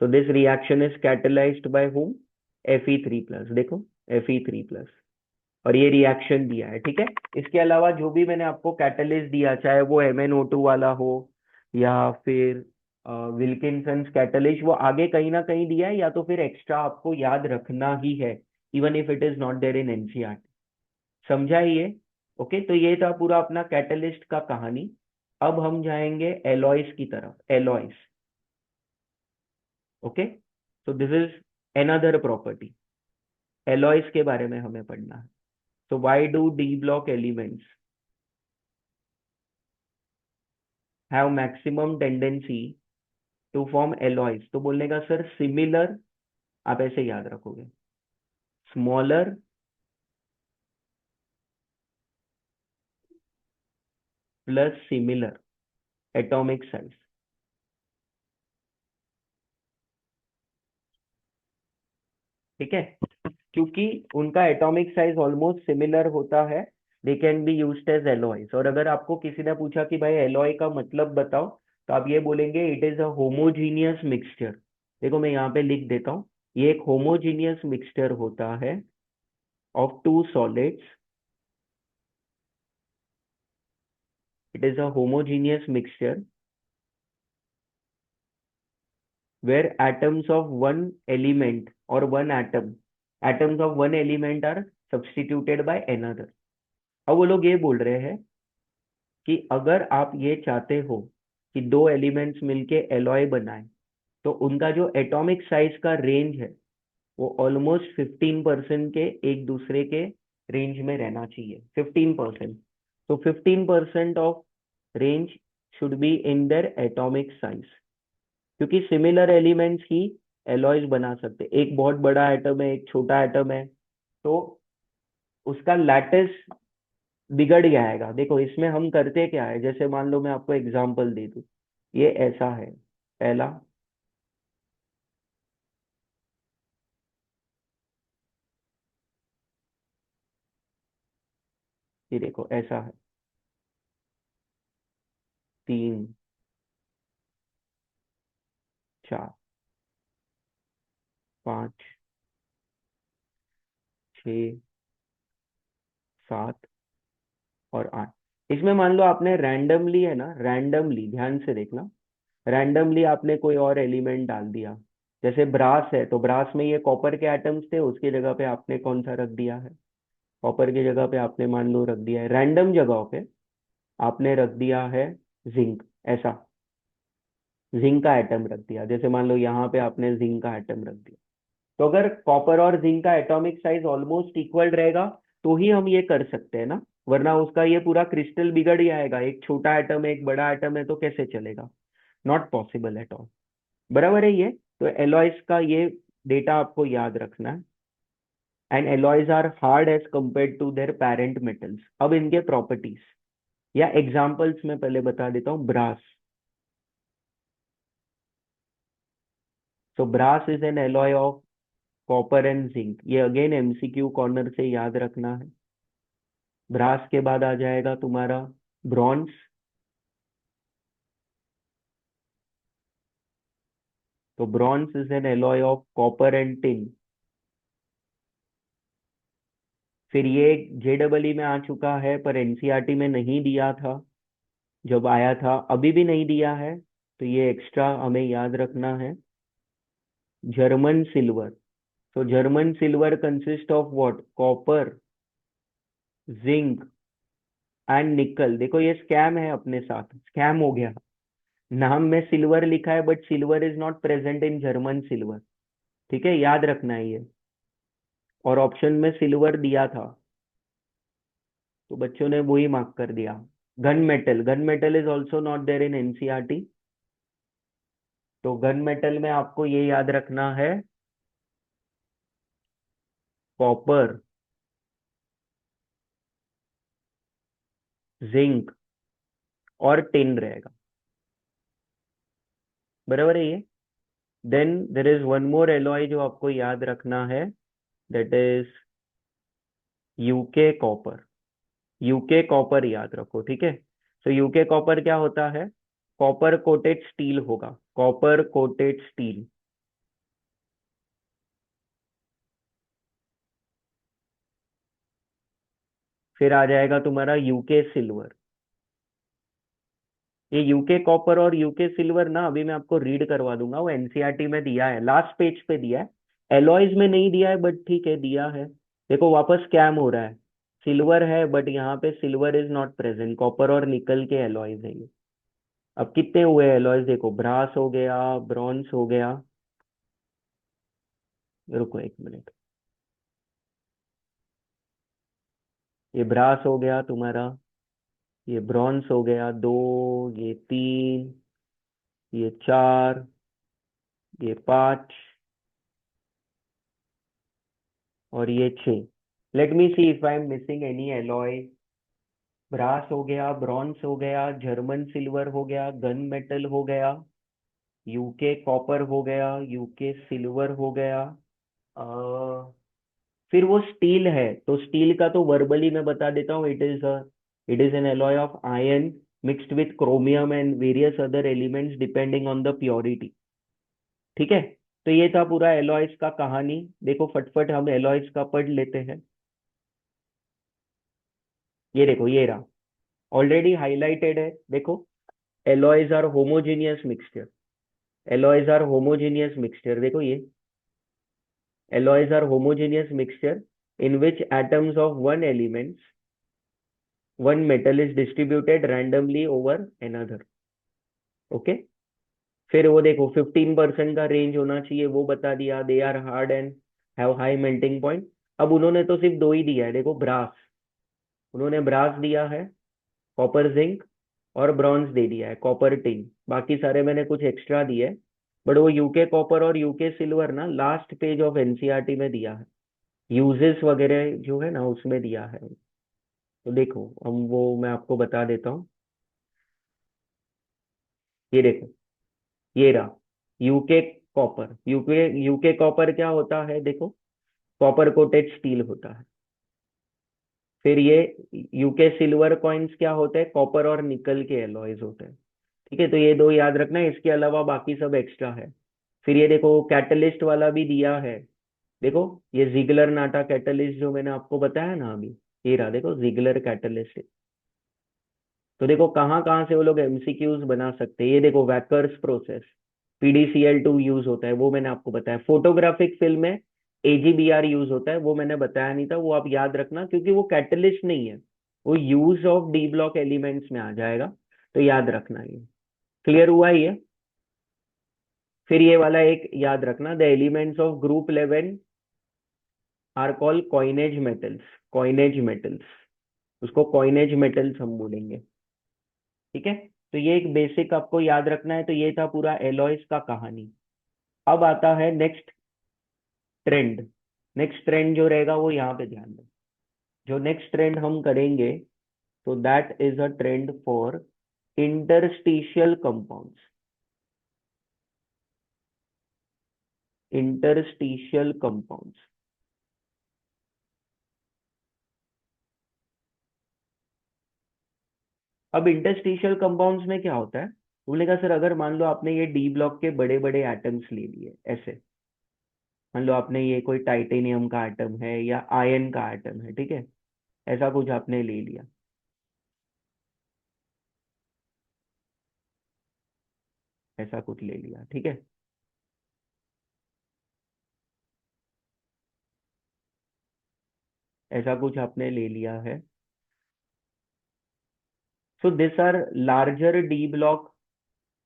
So this reaction is catalysed by whom, Fe3+, देखो Fe3+, और ये रिएक्शन दिया है। ठीक है, इसके अलावा जो भी मैंने आपको कैटलिस्ट दिया, चाहे वो MnO2 वाला हो या फिर विल्किंसंस कैटलिस्ट, वो आगे कहीं ना कहीं दिया है, या तो फिर एक्स्ट्रा आपको याद रखना ही है, even if it is not there in NCERT. समझा ही ये। ओके, तो ये था पूरा अपना कैटलिस्ट का कहानी। अब हम जाएंगे एलॉयस की तरफ, Alois. Okay, so this is another property, Alois के बारे में हमें पढ़ना है। So why do D block elements have maximum tendency to form alloys? तो बोलने का सर सिमिलर, आप ऐसे याद रखोगे, small r plus similar atomic size. ठीक है, क्योंकि उनका एटॉमिक साइज ऑलमोस्ट सिमिलर होता है, they can be used as alloys. और अगर आपको किसी ने पूछा कि भाई एलॉय का मतलब बताओ, तो आप ये बोलेंगे it is a homogeneous mixture. देखो मैं यहाँ पे लिख देता हूँ, ये एक होमोजीनियस मिक्सचर होता है of two solids. It is a homogeneous mixture where atoms of one element or one atom, atoms of one element are substituted by another। अब वो लोग ये बोल रहे हैं कि अगर आप ये चाहते हो कि दो एलिमेंट्स मिलके एलॉय बनाए, तो उनका जो एटॉमिक साइज का रेंज है वो ऑलमोस्ट 15% के एक दूसरे के रेंज में रहना चाहिए, 15%। तो 15% of range should be in their atomic size, क्योंकि सिमिलर एलिमेंट्स ही एलॉयज बना सकते। एक बहुत बड़ा एटम है, एक छोटा एटम है, तो उसका लैटिस बिगड़ जाएगा। देखो इसमें हम करते क्या है, जैसे मान लो मैं आपको एग्जांपल दे दूं, ये ऐसा है पहला, ये देखो ऐसा है, 3, 4, 5, 6, 7 और 8। इसमें मान लो आपने रैंडमली, है ना, रैंडमली ध्यान से देखना, रैंडमली आपने कोई और एलिमेंट डाल दिया। जैसे ब्रास है, तो ब्रास में ये कॉपर के एटम्स थे, उसकी जगह पे आपने कौन सा रख दिया है, कॉपर की जगह पे आपने मान लो रख दिया है, रैंडम जगहों पे आपने रख दिया है जिंक, ऐसा जिंक का एटम रख दिया। जैसे मान लो यहाँ पे आपने जिंक का एटम रख दिया। तो अगर कॉपर और जिंक का एटॉमिक साइज ऑलमोस्ट इक्वल रहेगा तो ही हम ये कर सकते हैं ना, वरना उसका ये पूरा क्रिस्टल बिगड़ ही आएगा। एक छोटा एटम है, एक बड़ा एटम है, तो कैसे चलेगा, नॉट पॉसिबल एट ऑल। बराबर है ये। तो एलॉयज का ये डेटा आपको याद रखना है। And alloys are hard as compare to their parent metals. अब इनके प्रॉपर्टीज या एग्जांपल्स में पहले बता देता हूँ। Brass, so brass is an alloy of copper and zinc. ये अगेन एमसीक्यू कॉर्नर से याद रखना है। ब्रास के बाद आ जाएगा तुम्हारा ब्रॉन्ज, तो bronze is an alloy of copper and tin. फिर ये जेडबलई में आ चुका है, पर एनसीईआरटी में नहीं दिया था जब आया था, अभी भी नहीं दिया है, तो ये एक्स्ट्रा हमें याद रखना है। जर्मन सिल्वर, तो German silver consist of what, copper, zinc and निकल। देखो ये स्कैम है, अपने साथ स्कैम हो गया। नाम में सिल्वर लिखा है but silver is not present in German silver. ठीक है, याद रखना है ये। और ऑप्शन में सिल्वर दिया था, तो बच्चों ने वही मार्क कर दिया। Gun metal, gun metal is also not there in NCERT. तो गन मेटल में आपको ये याद रखना है, कॉपर, जिंक और टिन रहेगा। बराबर है ये। Then there is one more alloy जो आपको याद रखना है, that is UK copper. UK copper याद रखो, ठीक है। तो यूके कॉपर क्या होता है, कॉपर कोटेड स्टील होगा, कॉपर कोटेड स्टील। फिर आ जाएगा तुम्हारा यूके सिल्वर। ये यूके कॉपर और यूके सिल्वर ना अभी मैं आपको रीड करवा दूंगा, वो एनसीईआरटी में दिया है, लास्ट पेज पे दिया है। एलॉयज में नहीं दिया है बट ठीक है, दिया है। देखो वापस स्कैम हो रहा है, सिल्वर है बट यहाँ पे silver is not present, copper और निकल के एलॉयज है ये। अब कितने हुए एलॉयज, देखो ब्रास हो गया, ब्रॉन्ज हो गया, रुको एक मिनट, ये ब्रास हो गया तुम्हारा, ये ब्रॉन्ज हो गया 2, ये 3, ये 4, ये 5 और ये 6। Let me see if I am missing any alloy. Brass हो गया, ब्रॉन्ज हो गया, जर्मन सिल्वर हो गया, गन मेटल हो गया, यूके कॉपर हो गया, यूके सिल्वर हो गया, फिर वो स्टील है, तो स्टील का तो वर्बली मैं बता देता हूँ, it is an alloy of iron mixed with chromium and various other elements depending on the purity. ठीक है, तो ये था पूरा एलॉयज का कहानी। देखो फटफट हम एलॉयज का पढ़ लेते हैं। ये देखो, ये रहा, ऑलरेडी हाईलाइटेड है, देखो। Alloys are homogeneous mixture, alloys are homogeneous mixture, देखो ये alloys are homogeneous mixture in which atoms of one metal is distributed randomly over another। Okay, फिर वो देखो 15% का रेंज होना चाहिए, वो बता दिया। They are hard and have high melting point. अब उन्होंने तो सिर्फ दो ही दिया है, देखो ब्रास, उन्होंने ब्रास दिया है, कॉपर जिंक, और ब्रॉन्ज दे दिया है, कॉपर टिन। बाकी सारे मैंने कुछ एक्स्ट्रा दिए है, बट वो यूके कॉपर और यूके सिल्वर ना लास्ट पेज ऑफ एनसीईआरटी में दिया है, यूजेस वगैरह जो है ना उसमें दिया है। तो देखो हम वो मैं आपको बता देता हूँ। ये देखो, ये रहा UK copper. UK UK copper क्या होता है, देखो कॉपर कोटेड स्टील होता है। फिर ये यूके सिल्वर कॉइन्स क्या होते हैं, कॉपर और निकल के एलॉयज होते हैं। ठीक है, तो ये दो याद रखना है, इसके अलावा बाकी सब एक्स्ट्रा है। फिर ये देखो कैटलिस्ट वाला भी दिया है, देखो ये जिगलर नाटा कैटलिस्ट जो मैंने आपको बताया ना अभी, ये रहा देखो जिगलर कैटलिस्ट। तो देखो कहाँ कहाँ से वो लोग एमसीक्यूज बना सकते हैं। ये देखो वैकर्स प्रोसेस, PDCl2 यूज होता है, वो मैंने आपको बताया। फोटोग्राफिक फिल्म में AGBR यूज होता है, वो मैंने बताया नहीं था, वो आप याद रखना, क्योंकि वो कैटलिस्ट नहीं है, वो use of D block elements में आ जाएगा, तो याद रखना ये। क्लियर हुआ ये। फिर ये वाला एक याद रखना, the elements of group 11 are called coinage metals, coinage metals, उसको कॉइनेज मेटल्स हम बोलेंगे। ठीक है, तो ये एक बेसिक आपको याद रखना है। तो ये था पूरा एलॉयस का कहानी। अब आता है नेक्स्ट ट्रेंड। नेक्स्ट ट्रेंड जो रहेगा वो यहाँ पे ध्यान दें। जो नेक्स्ट ट्रेंड हम करेंगे, तो that is a trend for interstitial compounds. Interstitial compounds. अब इंटरस्टिशियल कंपाउंड्स में क्या होता है, बोलेगा सर अगर मान लो आपने ये डी ब्लॉक के बड़े बड़े एटम्स ले लिए ऐसे, मान लो आपने ये कोई टाइटेनियम का एटम है या आयन का एटम है, ठीक है, ऐसा कुछ आपने ले लिया, ऐसा कुछ ले लिया, ठीक है, ऐसा कुछ आपने ले लिया है। So this are larger D block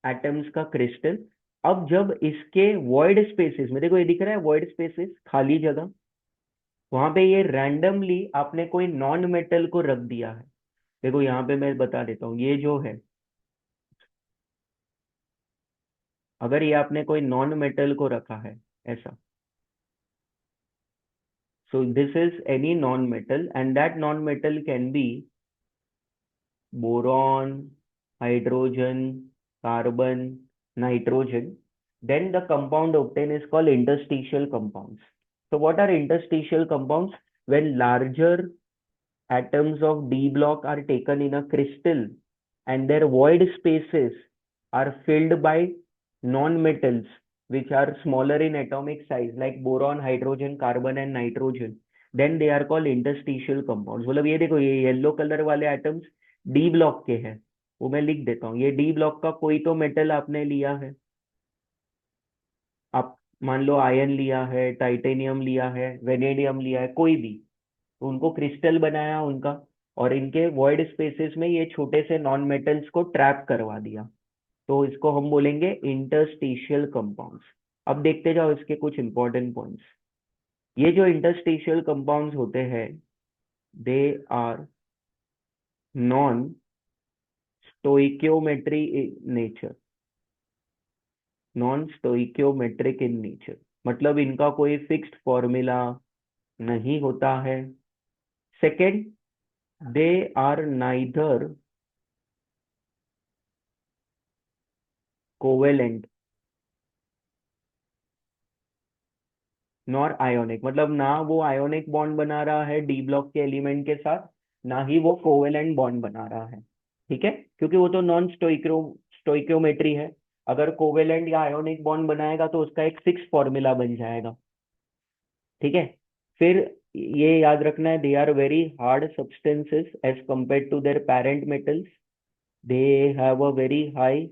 atoms का क्रिस्टल। अब जब इसके वॉइड स्पेसेस में, देखो ये दिख रहा है वॉइड स्पेसेस, खाली जगह, वहां पे ये रैंडमली आपने कोई नॉन मेटल को रख दिया है। देखो यहाँ पे मैं बता देता हूँ, ये जो है, अगर ये आपने कोई नॉन मेटल को रखा है ऐसा, so this is any non metal and that non metal can be boron, hydrogen, carbon, nitrogen, then the compound obtained is called interstitial compounds. So what are interstitial compounds? When larger atoms of D block are taken in a crystal and their void spaces are filled by non-metals which are smaller in atomic size like boron, hydrogen, carbon and nitrogen, then they are called interstitial compounds। मतलब ये देखो ये yellow colour वाले atoms D block के हैं, वो मैं लिख देता हूँ, ये डी ब्लॉक का कोई तो मेटल आपने लिया है, आप मान लो आयन लिया है, टाइटेनियम लिया है, वेनेडियम लिया है, कोई भी, तो उनको क्रिस्टल बनाया उनका, और इनके वॉइड स्पेसेस में ये छोटे से नॉन मेटल्स को ट्रैप करवा दिया, तो इसको हम बोलेंगे इंटरस्टिशियल कंपाउंड्स। अब देखते जाओ इसके कुछ इंपॉर्टेंट पॉइंट्स। ये जो इंटरस्टिशियल कंपाउंड्स होते हैं, they are non stoichiometry nature, non stoichiometric in nature, मतलब इनका कोई फिक्स्ड फॉर्मूला नहीं होता है। Second, they are neither covalent, nor ionic, मतलब ना वो आयोनिक बॉन्ड बना रहा है डी ब्लॉक के एलिमेंट के साथ, ना ही वो कोवेलेंट बॉन्ड बना रहा है। ठीक है, क्योंकि वो तो नॉन स्टोइक्योमेट्री है। अगर कोवेलेंट या आयोनिक बॉन्ड बनाएगा तो उसका एक फिक्स फॉर्मूला बन जाएगा। ठीक है, फिर ये याद रखना है, they are very hard substances as compare to their parent metals. They have a very high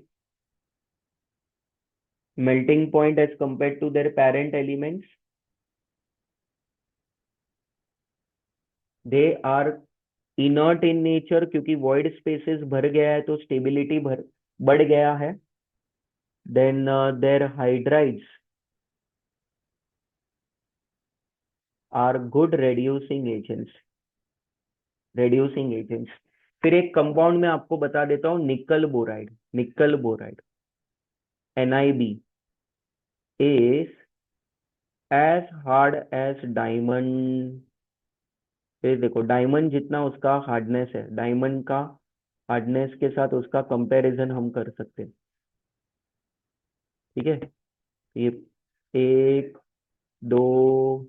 melting point as compared to their parent elements. They are inert in nature, क्योंकि void spaces भर गया है तो stability बढ़ गया है। Then their hydrides are good reducing agents। फिर एक कंपाउंड में आपको बता देता हूँ, निकल boride NiB is as hard as diamond। फिर देखो, डायमंड जितना उसका हार्डनेस है, डायमंड का हार्डनेस के साथ उसका कंपैरिजन हम कर सकते हैं। ठीक है, ये एक, दो,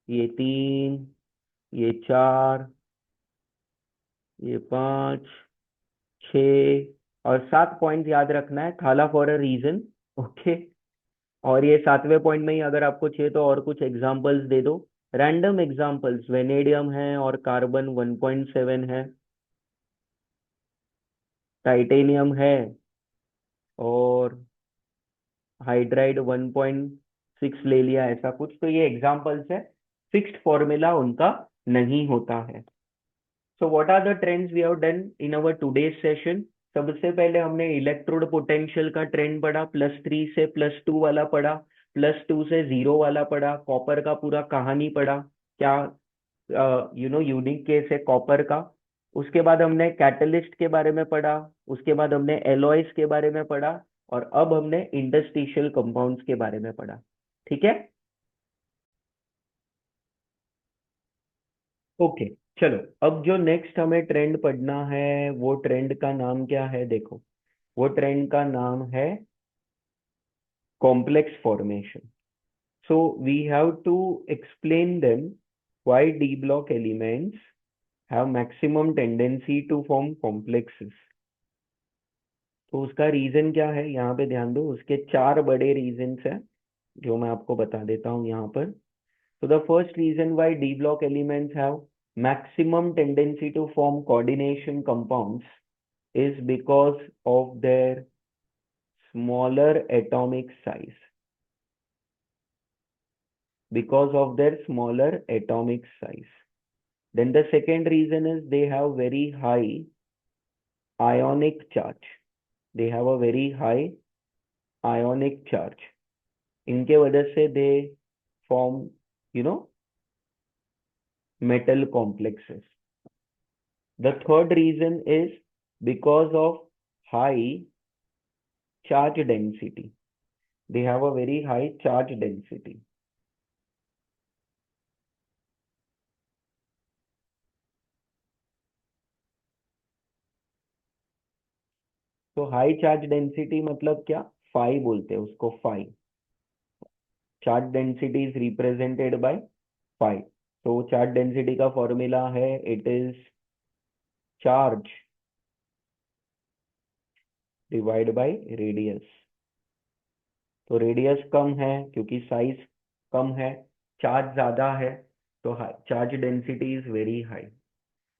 ये तीन, ये चार, ये पांच, छ और सात पॉइंट याद रखना है, थाला फॉर अ रीजन। ओके, और ये सातवें पॉइंट में ही अगर आपको चाहिए तो और कुछ एग्जांपल्स दे दो। रैंडम एग्जांपल्स, वेनेडियम है और कार्बन 1.7 है, टाइटेनियम है और हाइड्राइड 1.6 ले लिया, ऐसा कुछ। तो ये एग्जांपल्स है, फिक्स्ड फॉर्मूला उनका नहीं होता है। So what are the trends we have done in our today's session? सबसे पहले हमने इलेक्ट्रोड पोटेंशियल का ट्रेंड पढ़ा, +3 से +2 वाला पढ़ा, +2 से 0 वाला पढ़ा, कॉपर का पूरा कहानी पढ़ा, क्या यूनिक केस है कॉपर का। उसके बाद हमने कैटलिस्ट के बारे में पढ़ा, उसके बाद हमने एलॉयज के बारे में पढ़ा, और अब हमने इंडस्ट्रियल कंपाउंड्स के बारे में पढ़ा। ठीक है, ओके। चलो, अब जो नेक्स्ट हमें ट्रेंड पढ़ना है, वो ट्रेंड का नाम क्या है? देखो, वो ट्रेंड का नाम है complex formation. So we have to explain them why D block elements have maximum tendency to form complexes. तो उसका रीजन क्या है, यहाँ पे ध्यान दो, उसके चार बड़े रीजंस हैं जो मैं आपको बता देता हूँ यहाँ पर। So the first reason why D block elements have maximum tendency to form coordination compounds is because of their smaller atomic size. Because of their smaller atomic size. Then the second reason is they have very high ionic charge. They have a very high ionic charge. इनके वजह से they form, you know, metal complexes. The third reason is because of high charge density. They have a very high charge density. तो high charge density मतलब क्या? Phi बोलते हैं उसको, phi. Charge density is represented by phi. तो charge density का formula है, it is charge divide by radius. तो रेडियस कम है क्योंकि साइज कम है, चार्ज ज्यादा है, तो charge density is very high.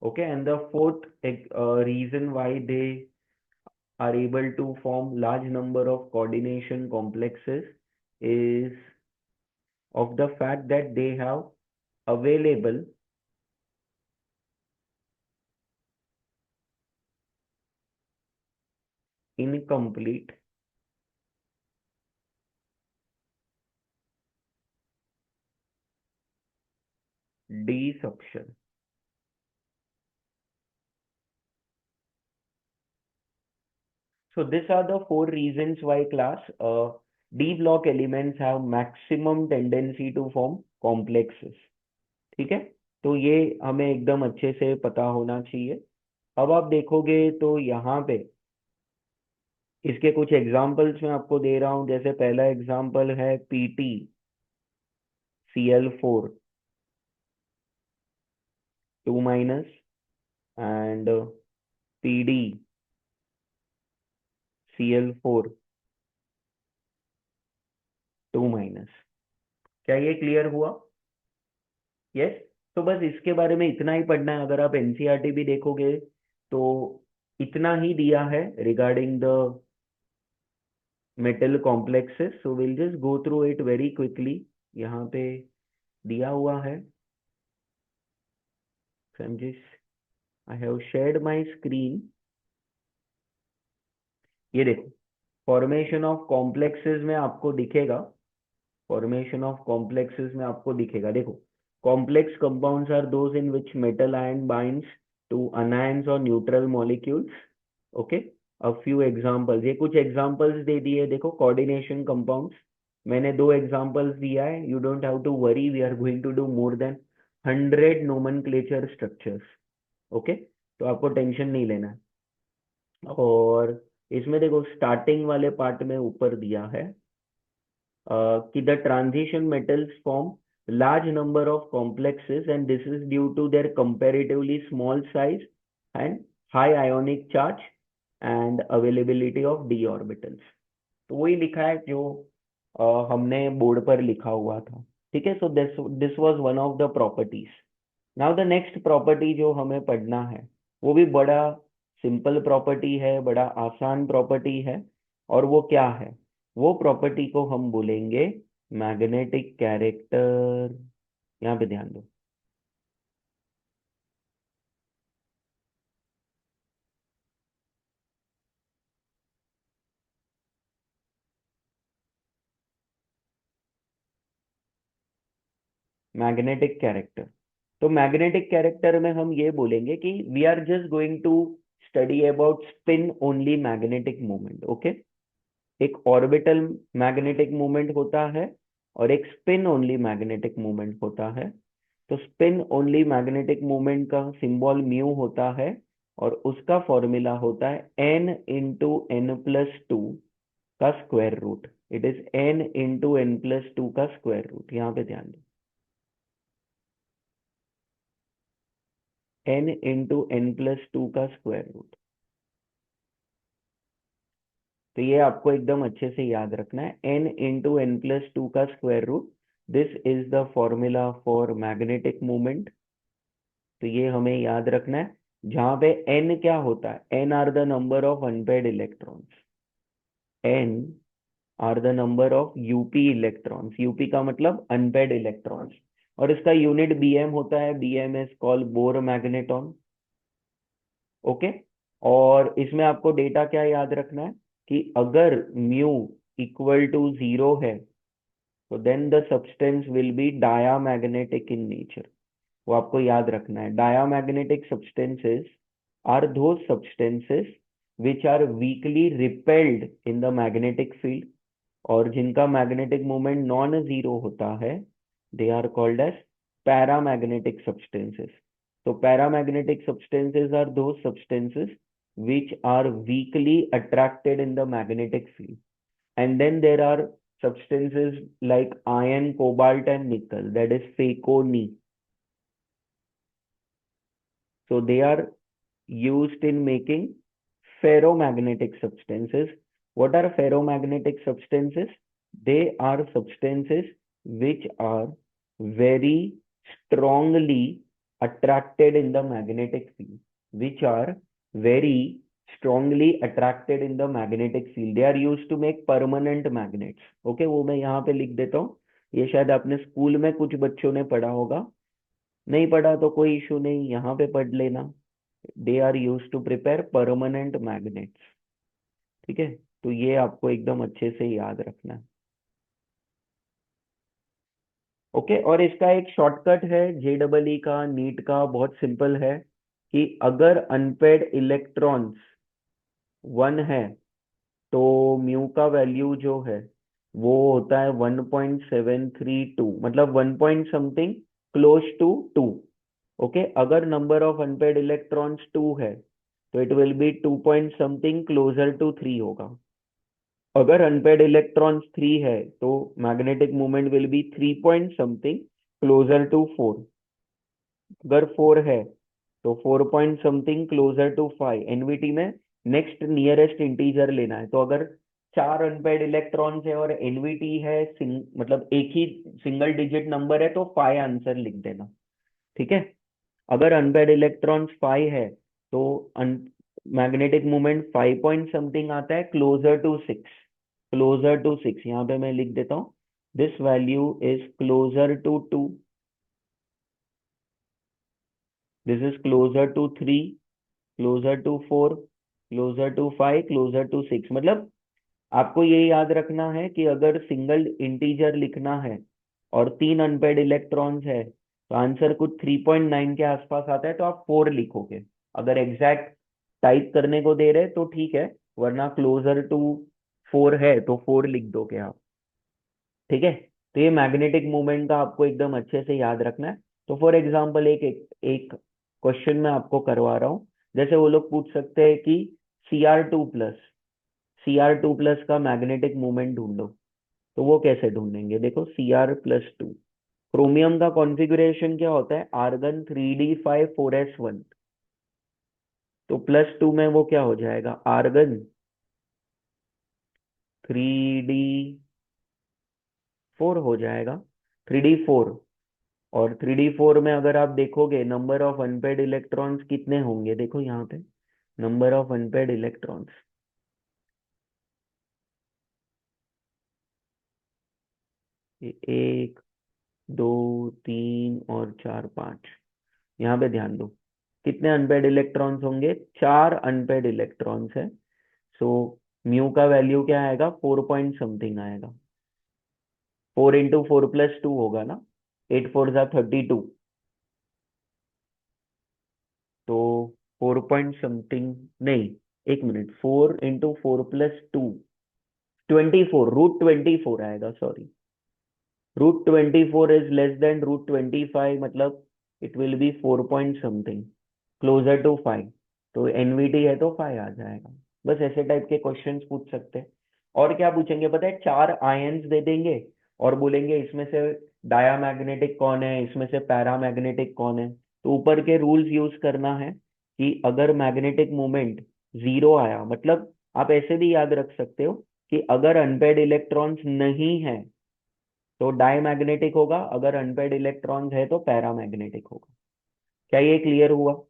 Okay, and the fourth reason why they are able to form large number of coordination complexes is of the fact that they have available incomplete D suction. So these are the four reasons why class D block elements have maximum tendency to form complexes. ठीक है, तो ये हमें एकदम अच्छे से पता होना चाहिए। अब आप देखोगे तो यहाँ पे इसके कुछ एग्जाम्पल्स मैं आपको दे रहा हूँ। जैसे पहला एग्जाम्पल है PT Cl4 2 minus and Pd Cl4 2 minus। क्या ये क्लियर हुआ? यस। तो बस इसके बारे में इतना ही पढ़ना है। अगर आप एनसीईआरटी भी देखोगे तो इतना ही दिया है regarding the metal complexes. So will just go through it very quickly. यहाँ पे दिया हुआ है। I have shared my screen. ये देखो, फॉर्मेशन ऑफ कॉम्प्लेक्सेस में आपको दिखेगा। फॉर्मेशन ऑफ कॉम्प्लेक्सेस में आपको दिखेगा। देखो, complex compounds are those in which metal ion binds to anions और neutral molecules. Okay, a few examples. ये कुछ एग्जांपल्स दे दिए। देखो, कोऑर्डिनेशन कंपाउंड्स मैंने दो एग्जांपल्स दिया है। You don't have to worry, we are going to do more than 100 nomenclature structures. Okay, तो आपको टेंशन नहीं लेना है। और इसमें देखो, स्टार्टिंग वाले पार्ट में ऊपर दिया है कि the transition metals form large number of complexes and this is due to their comparatively small size and high ionic charge and availability of d orbitals। तो वही लिखा है जो हमने बोर्ड पर लिखा हुआ था। ठीक है, so this was one of the properties. Now the next property जो हमें पढ़ना है वो भी बड़ा सिंपल प्रॉपर्टी है, बड़ा आसान प्रॉपर्टी है। और वो क्या है? वो प्रॉपर्टी को हम बोलेंगे मैग्नेटिक कैरेक्टर। यहाँ पे ध्यान दो। Magnetic character. तो मैग्नेटिक कैरेक्टर में हम ये बोलेंगे कि we are just going to study about spin only magnetic moment. Okay, एक ऑर्बिटल मैग्नेटिक मोमेंट होता है और एक स्पिन ओनली मैग्नेटिक मोमेंट होता है। तो स्पिन ओनली मैग्नेटिक मोमेंट का सिंबल म्यू होता है और उसका फॉर्मूला होता है n into n plus two का square root. It is n into n plus two का स्क्वायर रूट। यहाँ पे ध्यान दो, n into n plus two का स्क्वायर रूट। तो ये आपको एकदम अच्छे से याद रखना है, n into n plus two का square root. This is the formula for magnetic moment. तो ये हमें याद रखना है। जहां पे n क्या होता है? n are the number of unpaired electrons. n are the number of UP electrons. UP का मतलब अनपेयर्ड इलेक्ट्रॉन्स। और इसका यूनिट bm होता है। bm is called bore magneton. Okay, और इसमें आपको डेटा क्या याद रखना है कि अगर म्यू इक्वल टू 0 है तो then the substance will be diamagnetic in nature. वो आपको याद रखना है। Diamagnetic substances are those substances which are weakly repelled in the magnetic field और जिनका मैग्नेटिक मोमेंट नॉन जीरो होता है। They are called as paramagnetic substances. तो paramagnetic substances are those substances which are weakly attracted in the magnetic field, and then there are substances like iron, cobalt and nickel, that is Feconi. So they are used in making ferromagnetic substances. What are ferromagnetic substances? They are substances which are very strongly attracted in the magnetic field, which are very strongly attracted in the magnetic field. They are used to make permanent magnets. Okay, वो मैं यहाँ पे लिख देता हूँ। ये शायद आपने स्कूल में कुछ बच्चों ने पढ़ा होगा। नहीं पढ़ा तो कोई इशू नहीं, यहाँ पे पढ़ लेना। They are use to prepare permanent magnets. ठीक है, तो ये आपको एकदम अच्छे से याद रखना है। ओके, और इसका एक शॉर्टकट है JEE का, नीट का, बहुत सिंपल है कि अगर अनपेड इलेक्ट्रॉन्स 1 है तो म्यू का वैल्यू जो है वो होता है 1.732, मतलब 1 point something close to 2। Okay, अगर नंबर ऑफ अनपेड इलेक्ट्रॉन्स 2 है तो it will be 2 point something closer to 3 होगा। अगर अनपेड इलेक्ट्रॉन्स 3 है तो magnetic moment will be 3 point something closer to 4। अगर 4 है तो 4 point something closer to 5। NVT में नेक्स्ट नियरेस्ट इंटीजर लेना है, तो अगर 4 अनपेड इलेक्ट्रॉन्स है और एनवीटी है मतलब एक ही सिंगल डिजिट नंबर है तो 5 आंसर लिख देना। ठीक है। अगर अनपेड इलेक्ट्रॉन्स 5 है तो मैग्नेटिक मोमेंट 5 पॉइंट समथिंग आता है क्लोजर टू 6। क्लोजर टू 6 यहाँ पे मैं लिख देता हूँ, this value is closer to 2, this is closer to 3, closer to 4, closer to 5, closer to 6। मतलब आपको ये याद रखना है कि अगर सिंगल इंटीजर लिखना है और 3 अनपेड इलेक्ट्रॉन्स है तो आंसर कुछ 3.9 के आसपास आता है तो आप 4 लिखोगे। अगर एग्जैक्ट टाइप करने को दे रहे तो ठीक है, वरना क्लोजर टू 4 है तो 4 लिख दोगे आप। ठीक है। तो ये मैग्नेटिक मोमेंट का आपको एकदम अच्छे से याद रखना है। तो फॉर एग्जांपल एक क्वेश्चन मैं आपको करवा रहा हूँ। जैसे वो लोग पूछ सकते हैं कि Cr2 प्लस, Cr2 प्लस का मैग्नेटिक मोमेंट ढूंढो। तो वो कैसे ढूंढेंगे, देखो Cr+2, क्रोमियम का कॉन्फ़िगरेशन क्या होता है, आर्गन 3d5 4s1। तो +2 में वो क्या हो जाएगा, आर्गन 3d4 हो जाएगा, 3d4। और 3d4 में अगर आप देखोगे नंबर ऑफ अनपेड इलेक्ट्रॉन्स कितने होंगे, देखो यहाँ पे नंबर ऑफ अनपेड इलेक्ट्रॉन्स, 1 2 3 और 4 5। यहाँ पे ध्यान दो, कितने अनपेड इलेक्ट्रॉन्स होंगे, 4 अनपेड इलेक्ट्रॉन्स है। सो म्यू का वैल्यू क्या आएगा, 4 पॉइंट समथिंग आएगा। 4 × 4 + 2 होगा ना, 8 4 = 32। तो 4 पॉइंट समथिंग, नहीं, एक मिनट, 4 × 4 + 2, 24, √24 आएगा, सॉरी। √24 इज लेस देन √25, मतलब it will be 4 point something closer to 5। तो एनवीटी है तो 5 आ जाएगा। बस ऐसे टाइप के क्वेश्चंस पूछ सकते हैं। और क्या पूछेंगे पता है, 4 आयंस दे देंगे और बोलेंगे इसमें से डायामैग्नेटिक कौन है, इसमें से पैरामैग्नेटिक कौन है। तो ऊपर के रूल्स यूज करना है कि अगर मैग्नेटिक मोमेंट 0 आया, मतलब आप ऐसे भी याद रख सकते हो कि अगर अनपेड इलेक्ट्रॉन्स नहीं है तो डायमैग्नेटिक होगा, अगर अनपेड इलेक्ट्रॉन्स है तो पैरामैग्नेटिक होगा। क्या ये क्लियर हुआ?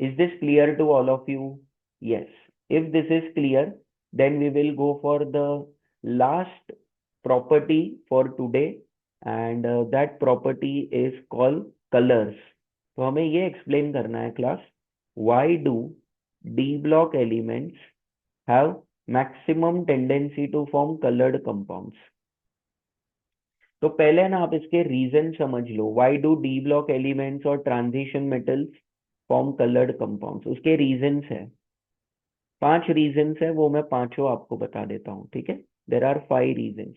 Is this clear to all of you? Yes. If this is clear, then we will go for the last property for today, and that property is called colours. तो हमें ये explain करना है class, why do d block elements have maximum tendency to form coloured compounds. तो पहले ना आप इसके रीजन समझ लो, why do d block elements और transition metals form coloured compounds. उसके रीजंस है, 5 रीजंस है, वो मैं पांचों आपको बता देता हूँ। ठीक है, देर आर 5 रीजंस।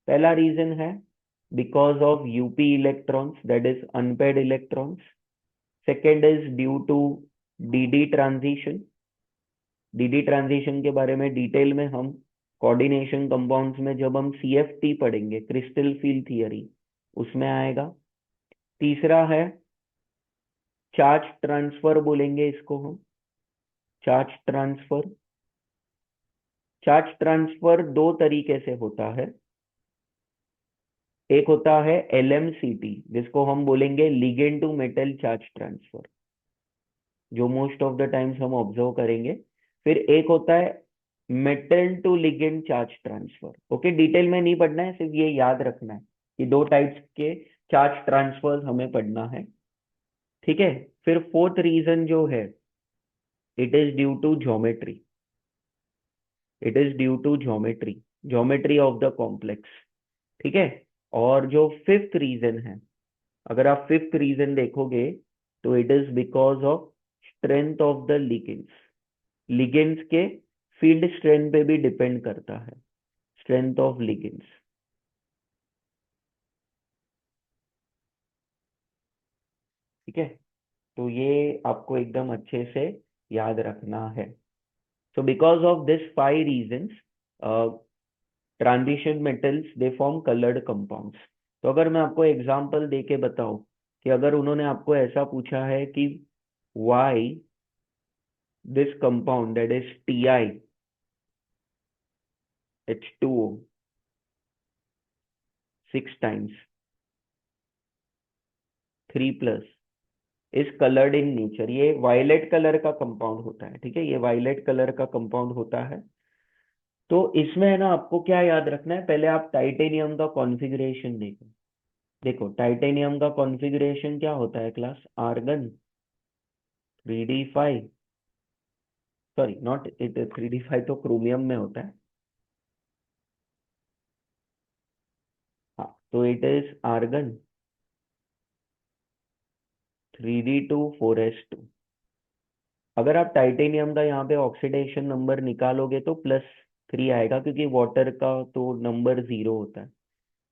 पहला रीजन है because of UP electrons, that is unpaired electrons. Second is due to DD transition. DD transition के बारे में डिटेल में हम कोऑर्डिनेशन कंपाउंड्स में जब हम सीएफटी पढ़ेंगे, क्रिस्टल फील्ड थियरी, उसमें आएगा। तीसरा है चार्ज ट्रांसफर, बोलेंगे इसको हम, चार्ज ट्रांसफर। चार्ज ट्रांसफर दो तरीके से होता है। एक होता है एलएमसीटी, जिसको हम बोलेंगे ligand to metal charge transfer, जो मोस्ट ऑफ द टाइम्स हम ऑब्जर्व करेंगे। फिर एक होता है metal to ligand charge transfer. Okay, detail में नहीं पढ़ना है, सिर्फ ये याद रखना है कि दो टाइप्स के चार्ज ट्रांसफर हमें पढ़ना है। ठीक है। फिर फोर्थ रीजन जो है, it is due to geometry, it is due to geometry, geometry of the complex. ठीक है। और जो फिफ्थ रीजन है, अगर आप फिफ्थ रीजन देखोगे तो it is because of strength of the ligands. Ligands के फील्ड स्ट्रेंथ पे भी डिपेंड करता है, स्ट्रेंथ ऑफ लिगेंड्स। ठीक है। तो ये आपको एकदम अच्छे से याद रखना है। So because of this 5 reasons, transition metals they form coloured compounds. तो अगर मैं आपको एग्जांपल दे के बताऊं कि अगर उन्होंने आपको ऐसा पूछा है कि why this compound that is TiH2O 6 times 3+ is coloured in nature, ये वायलेट कलर का कंपाउंड होता है, ठीक है, ये वायलेट कलर का कंपाउंड होता है। तो इसमें है ना, आपको क्या याद रखना है, पहले आप टाइटेनियम का कॉन्फ़िगरेशन देखो। देखो टाइटेनियम का कॉन्फ़िगरेशन क्या होता है class, argon 3d5, sorry not it, 3d5 तो क्रोमियम में होता है। हाँ, तो it is argon 3d2 4s2। अगर आप टाइटेनियम का यहाँ पे ऑक्सीडेशन नंबर निकालोगे तो +3 आएगा, क्योंकि वाटर का तो नंबर 0 होता है।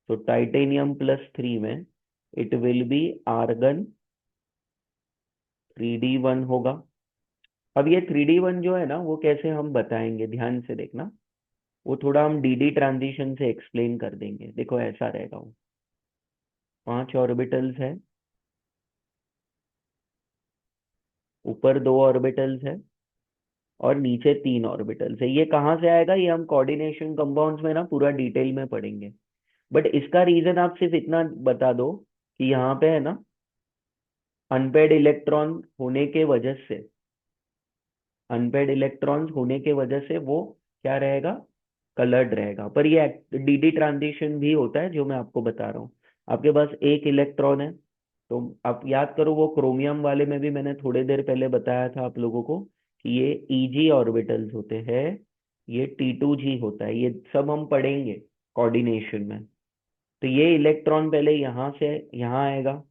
तो टाइटेनियम +3 में it will B argon 3d1 होगा। अब ये 3d1 जो है ना, वो कैसे हम बताएंगे, ध्यान से देखना, वो थोड़ा हम डी डी ट्रांजिशन से एक्सप्लेन कर देंगे। देखो ऐसा रहेगा, वो 5 ऑर्बिटल्स है, ऊपर 2 ऑर्बिटल्स है और नीचे 3 ऑर्बिटल्स है। ये कहाँ से आएगा, ये हम कोऑर्डिनेशन कंपाउंड्स में ना पूरा डिटेल में पढ़ेंगे। बट इसका रीजन आप सिर्फ इतना बता दो कि यहाँ पे है ना, अनपेड इलेक्ट्रॉन होने के वजह से, अनपेड इलेक्ट्रॉन्स होने के वजह से वो क्या रहेगा, कलर्ड रहेगा। पर ये डी डी ट्रांजिशन भी होता है जो मैं आपको बता रहा हूँ। आपके पास एक इलेक्ट्रॉन है, तो आप याद करो, वो क्रोमियम वाले में भी मैंने थोड़ी देर पहले बताया था आप लोगों को कि ये Eg ऑर्बिटल्स होते हैं, ये T2G होता है, ये सब हम पढ़ेंगे कोऑर्डिनेशन में। तो ये इलेक्ट्रॉन पहले यहाँ से यहाँ आएगा,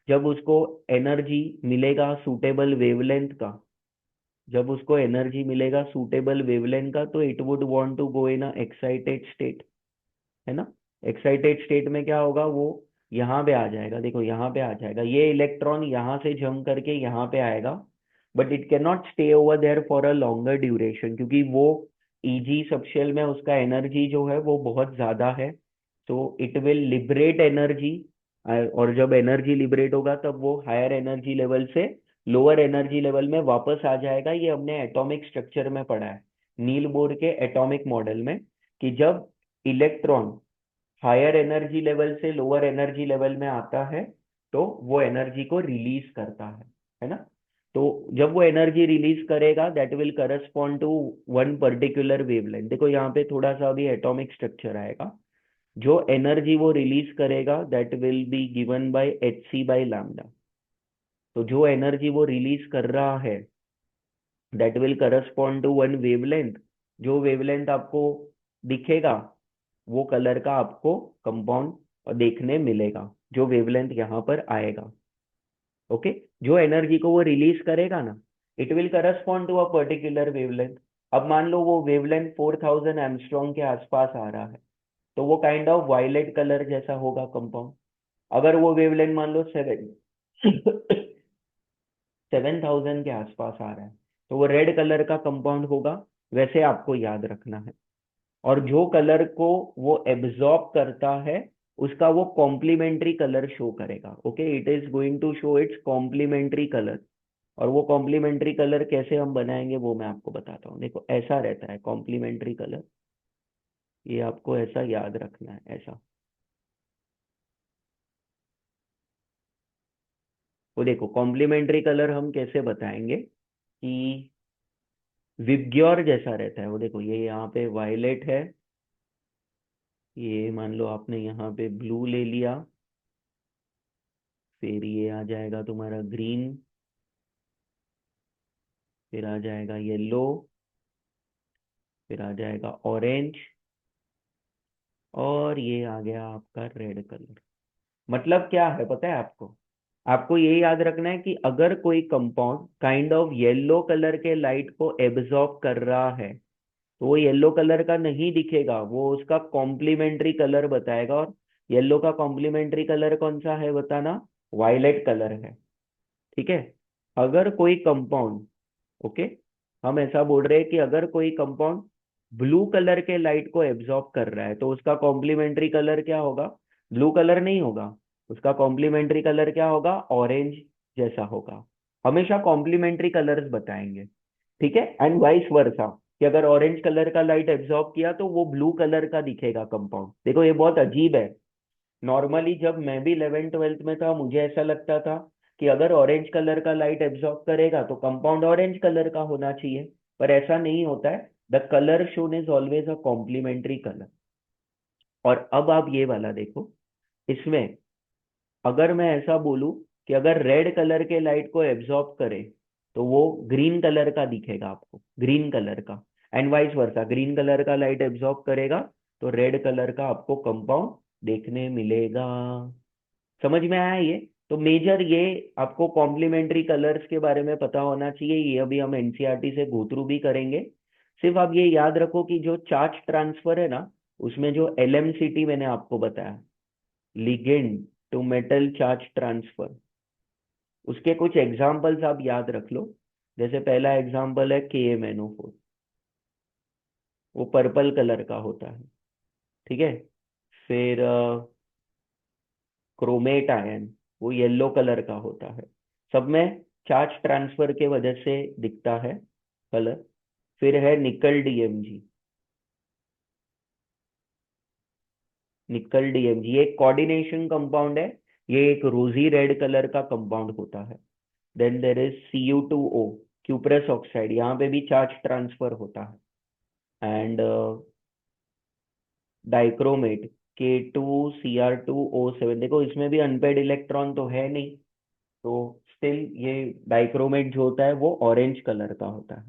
जब उसको एनर्जी मिलेगा सूटेबल वेवलेंथ का, जब उसको एनर्जी मिलेगा सूटेबल वेवलेंथ का, तो it would want to go in a excited state, है ना। एक्साइटेड स्टेट में क्या होगा, वो यहाँ पे आ जाएगा, देखो यहाँ पे आ जाएगा, ये इलेक्ट्रॉन यहाँ से जंप करके यहाँ पे आएगा। But it can not stay over there for a longer duration, क्योंकि वो Eg सबशेल में उसका एनर्जी जो है वो बहुत ज्यादा है। तो इट विल लिबरेट एनर्जी, और जब एनर्जी लिबरेट होगा तब वो हायर एनर्जी लेवल से लोअर एनर्जी लेवल में वापस आ जाएगा। ये हमने एटॉमिक स्ट्रक्चर में पढ़ा है, नील बोर के एटॉमिक मॉडल में, कि जब इलेक्ट्रॉन हायर एनर्जी लेवल से लोअर एनर्जी लेवल में आता है तो वो एनर्जी को रिलीज करता है ना। तो जब वो एनर्जी रिलीज करेगा that will correspond to one particular wavelength. देखो यहाँ पे थोड़ा सा अभी एटॉमिक स्ट्रक्चर आएगा, जो एनर्जी वो रिलीज करेगा that will be given by Hc/λ। तो जो एनर्जी वो रिलीज कर रहा है that will correspond to one wavelength. जो वेवलेंथ आपको दिखेगा वो कलर का आपको कंपाउंड देखने मिलेगा, जो वेवलेंथ यहाँ पर आएगा। ओके, जो एनर्जी को वो रिलीज करेगा ना, it will correspond to a particular wavelength. अब मान लो वो वेवलेंथ 4000 एंगस्ट्रॉम के आसपास आ रहा है, तो वो काइंड ऑफ वायलेट कलर जैसा होगा कंपाउंड। अगर वो वेवलेंथ मान लो 7000 के आसपास आ रहा है, तो वो रेड कलर का कंपाउंड होगा। वैसे आपको याद रखना है। और जो कलर को वो एब्जॉर्ब करता है उसका वो कॉम्प्लीमेंट्री कलर शो करेगा। Okay, it is going to show its complementary colour. और वो कॉम्प्लीमेंट्री कलर कैसे हम बनाएंगे वो मैं आपको बताता हूँ। देखो ऐसा रहता है कॉम्प्लीमेंट्री कलर, ये आपको ऐसा याद रखना है, ऐसा। वो देखो कॉम्प्लीमेंट्री कलर हम कैसे बताएंगे कि विबग्योर जैसा रहता है। वो देखो ये यहाँ पे वायलेट है, ये मान लो आपने यहाँ पे ब्लू ले लिया, फिर ये आ जाएगा तुम्हारा ग्रीन, फिर आ जाएगा येलो, फिर आ जाएगा ऑरेंज, और ये आ गया आपका रेड कलर। मतलब क्या है पता है आपको, आपको ये याद रखना है कि अगर कोई compound kind of yellow colour के लाइट को एब्जॉर्ब कर रहा है तो वो येलो कलर का नहीं दिखेगा, वो उसका कॉम्प्लीमेंट्री कलर बताएगा। और येलो का कॉम्प्लीमेंट्री कलर कौन सा है बताना, वायलेट कलर है, ठीक है। अगर कोई कंपाउंड, ओके, हम ऐसा बोल रहे हैं कि अगर कोई कंपाउंड ब्लू कलर के लाइट को एब्जॉर्ब कर रहा है, तो उसका कॉम्प्लीमेंट्री कलर क्या होगा? ब्लू कलर नहीं होगा, उसका कॉम्प्लीमेंट्री कलर क्या होगा? ऑरेंज जैसा होगा। हमेशा कॉम्प्लीमेंट्री कलर्स बताएंगे, ठीक है। एंड वाइस वर्सा, कि अगर ऑरेंज कलर का लाइट एब्जॉर्ब किया तो वो ब्लू कलर का दिखेगा कंपाउंड। देखो ये बहुत अजीब है। नॉर्मली जब मैं भी 11th 12th में था, मुझे ऐसा लगता था कि अगर ऑरेंज कलर का लाइट एब्जॉर्ब करेगा तो कंपाउंड ऑरेंज कलर का होना चाहिए, पर ऐसा नहीं होता है। The colour shown is always a complementary colour. और अब आप ये वाला देखो, इसमें अगर मैं ऐसा बोलूं कि अगर रेड कलर के लाइट को एब्जॉर्ब करे तो वो ग्रीन कलर का दिखेगा आपको, ग्रीन कलर का। And vice versa, green colour का लाइट एब्जॉर्ब करेगा तो रेड कलर का आपको कंपाउंड देखने मिलेगा। समझ में आया ये? तो मेजर ये आपको कॉम्प्लीमेंट्री कलर्स के बारे में पता होना चाहिए। ये अभी हम एनसीईआरटी से गो थ्रू भी करेंगे। सिर्फ आप ये याद रखो कि जो चार्ज ट्रांसफर है ना, उसमें जो एलएमसीटी मैंने आपको बताया, ligand to metal charge transfer, उसके कुछ एग्जाम्पल्स आप याद रख लो। जैसे पहला एग्जाम्पल है KMnO4, वो पर्पल कलर का होता है, ठीक है। फिर क्रोमेट आयन, वो येलो कलर का होता है। सब में चार्ज ट्रांसफर के वजह से दिखता है कलर। फिर है निकल DMG, निकल DMG ये एक कोऑर्डिनेशन कंपाउंड है। ये एक रोजी रेड कलर का कंपाउंड होता है। Then there is Cu2O, cuprous oxide, यहाँ पे भी चार्ज ट्रांसफर होता है। एंड डाइक्रोमेट K2Cr2O7, देखो इसमें भी अनपेड इलेक्ट्रॉन तो है नहीं, तो स्टिल ये डाइक्रोमेट जो होता है वो ऑरेंज कलर का होता है,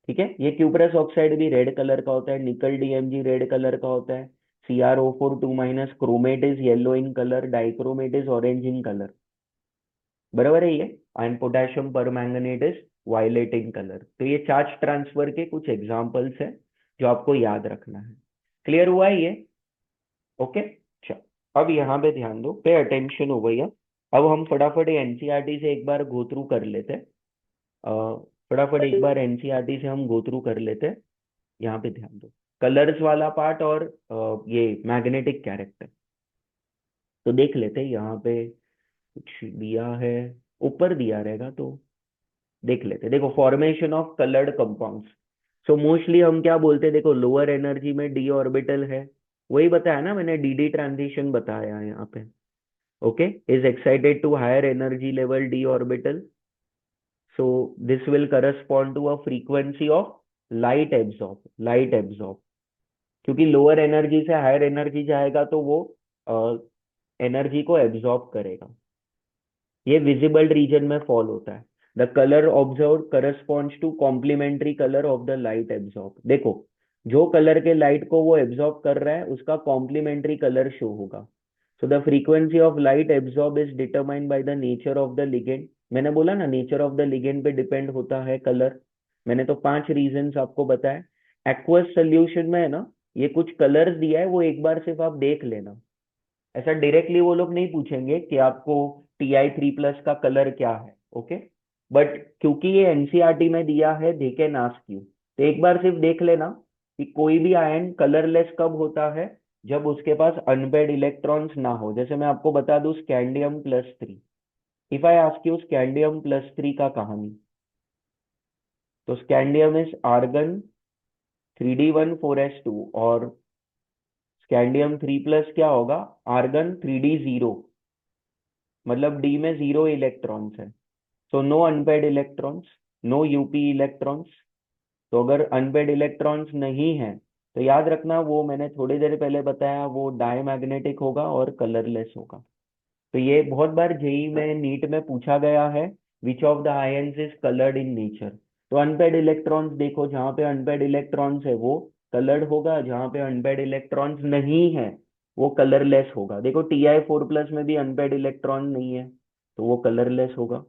ठीक है। ये क्यूप्रस ऑक्साइड भी रेड कलर का होता है, निकल DMG रेड कलर का होता है, CrO4 2 chromate is yellow in colour, dichromate is orange in colour, बराबर है ये। And potassium permanganate is violet in colour. तो ये चार्ज ट्रांसफर के कुछ एग्जांपल्स हैं जो आपको याद रखना है। क्लियर हुआ है ये? ओके। चलो अब यहाँ पे ध्यान दो, पे अटेंशन हो भैया। अब हम फटाफट एनसीईआरटी से एक बार गो थ्रू कर लेते हैं। फटाफट एक बार एनसीईआरटी से हम गो थ्रू कर लेते हैं। यहाँ पे ध्यान दो, कलर्स वाला पार्ट और ये मैग्नेटिक कैरेक्टर। तो देख लेते हैं यहाँ पे कुछ दिया है, ऊपर दिया रहेगा तो देख लेते हैं। देखो formation of coloured compounds. So mostly हम क्या बोलते हैं, देखो लोअर एनर्जी में डी ऑर्बिटल है, वही बताया ना मैंने, DD ट्रांजिशन बताया है यहाँ पे। Okay, is excited to higher energy level D orbital, so this will correspond to a frequency of light absorb, light absorb. क्योंकि लोअर एनर्जी से हायर एनर्जी जाएगा तो वो एनर्जी को एब्जॉर्ब करेगा। ये विजिबल रीजन में फॉल होता है। The colour observe corresponds to complementary colour of the light absorb. देखो जो कलर के लाइट को वो एब्जॉर्ब कर रहा है उसका कॉम्प्लीमेंट्री कलर शो होगा। So the frequency of light absorb is determined by the nature of the ligand. मैंने बोला ना नेचर ऑफ द लिगेंड पे डिपेंड होता है कलर। मैंने तो 5 रीजंस आपको बताया। एक्वस सोल्यूशन में है ना, ये कुछ कलर्स दिया है, वो एक बार सिर्फ आप देख लेना। ऐसा डायरेक्टली वो लोग नहीं पूछेंगे कि आपको Ti3+ का कलर क्या है, ओके। बट क्योंकि ये एनसीईआरटी में दिया है, दे कैन आस्क यू, तो एक बार सिर्फ देख लेना कि कोई भी आयन कलरलेस कब होता है, जब उसके पास अनपेड इलेक्ट्रॉन्स ना हो। जैसे मैं आपको बता दूं स्कैंडियम+3, इफ आई आस्क यू स्कैंडियम+3 का कहानी, तो स्कैंडियम इज आर्गन 3D14S2, और स्कैंडियम 3+ क्या होगा? आर्गन 3D0, मतलब डी में 0 इलेक्ट्रॉन्स है। So no unpaired electrons, no UP electrons. तो अगर अनपेड इलेक्ट्रॉन्स नहीं है तो याद रखना, वो मैंने थोड़ी देर पहले बताया, वो डायमैग्नेटिक होगा और कलरलेस होगा। तो ये बहुत बार जेई में नीट में पूछा गया है, which of the ions is coloured in nature. तो अनपेड इलेक्ट्रॉन्स देखो, जहाँ पे अनपेड इलेक्ट्रॉन्स है वो कलर्ड होगा, जहाँ पे अनपेड इलेक्ट्रॉन्स नहीं है वो कलरलेस होगा। देखो Ti4+ में भी अनपेड इलेक्ट्रॉन नहीं है तो वो कलरलेस होगा।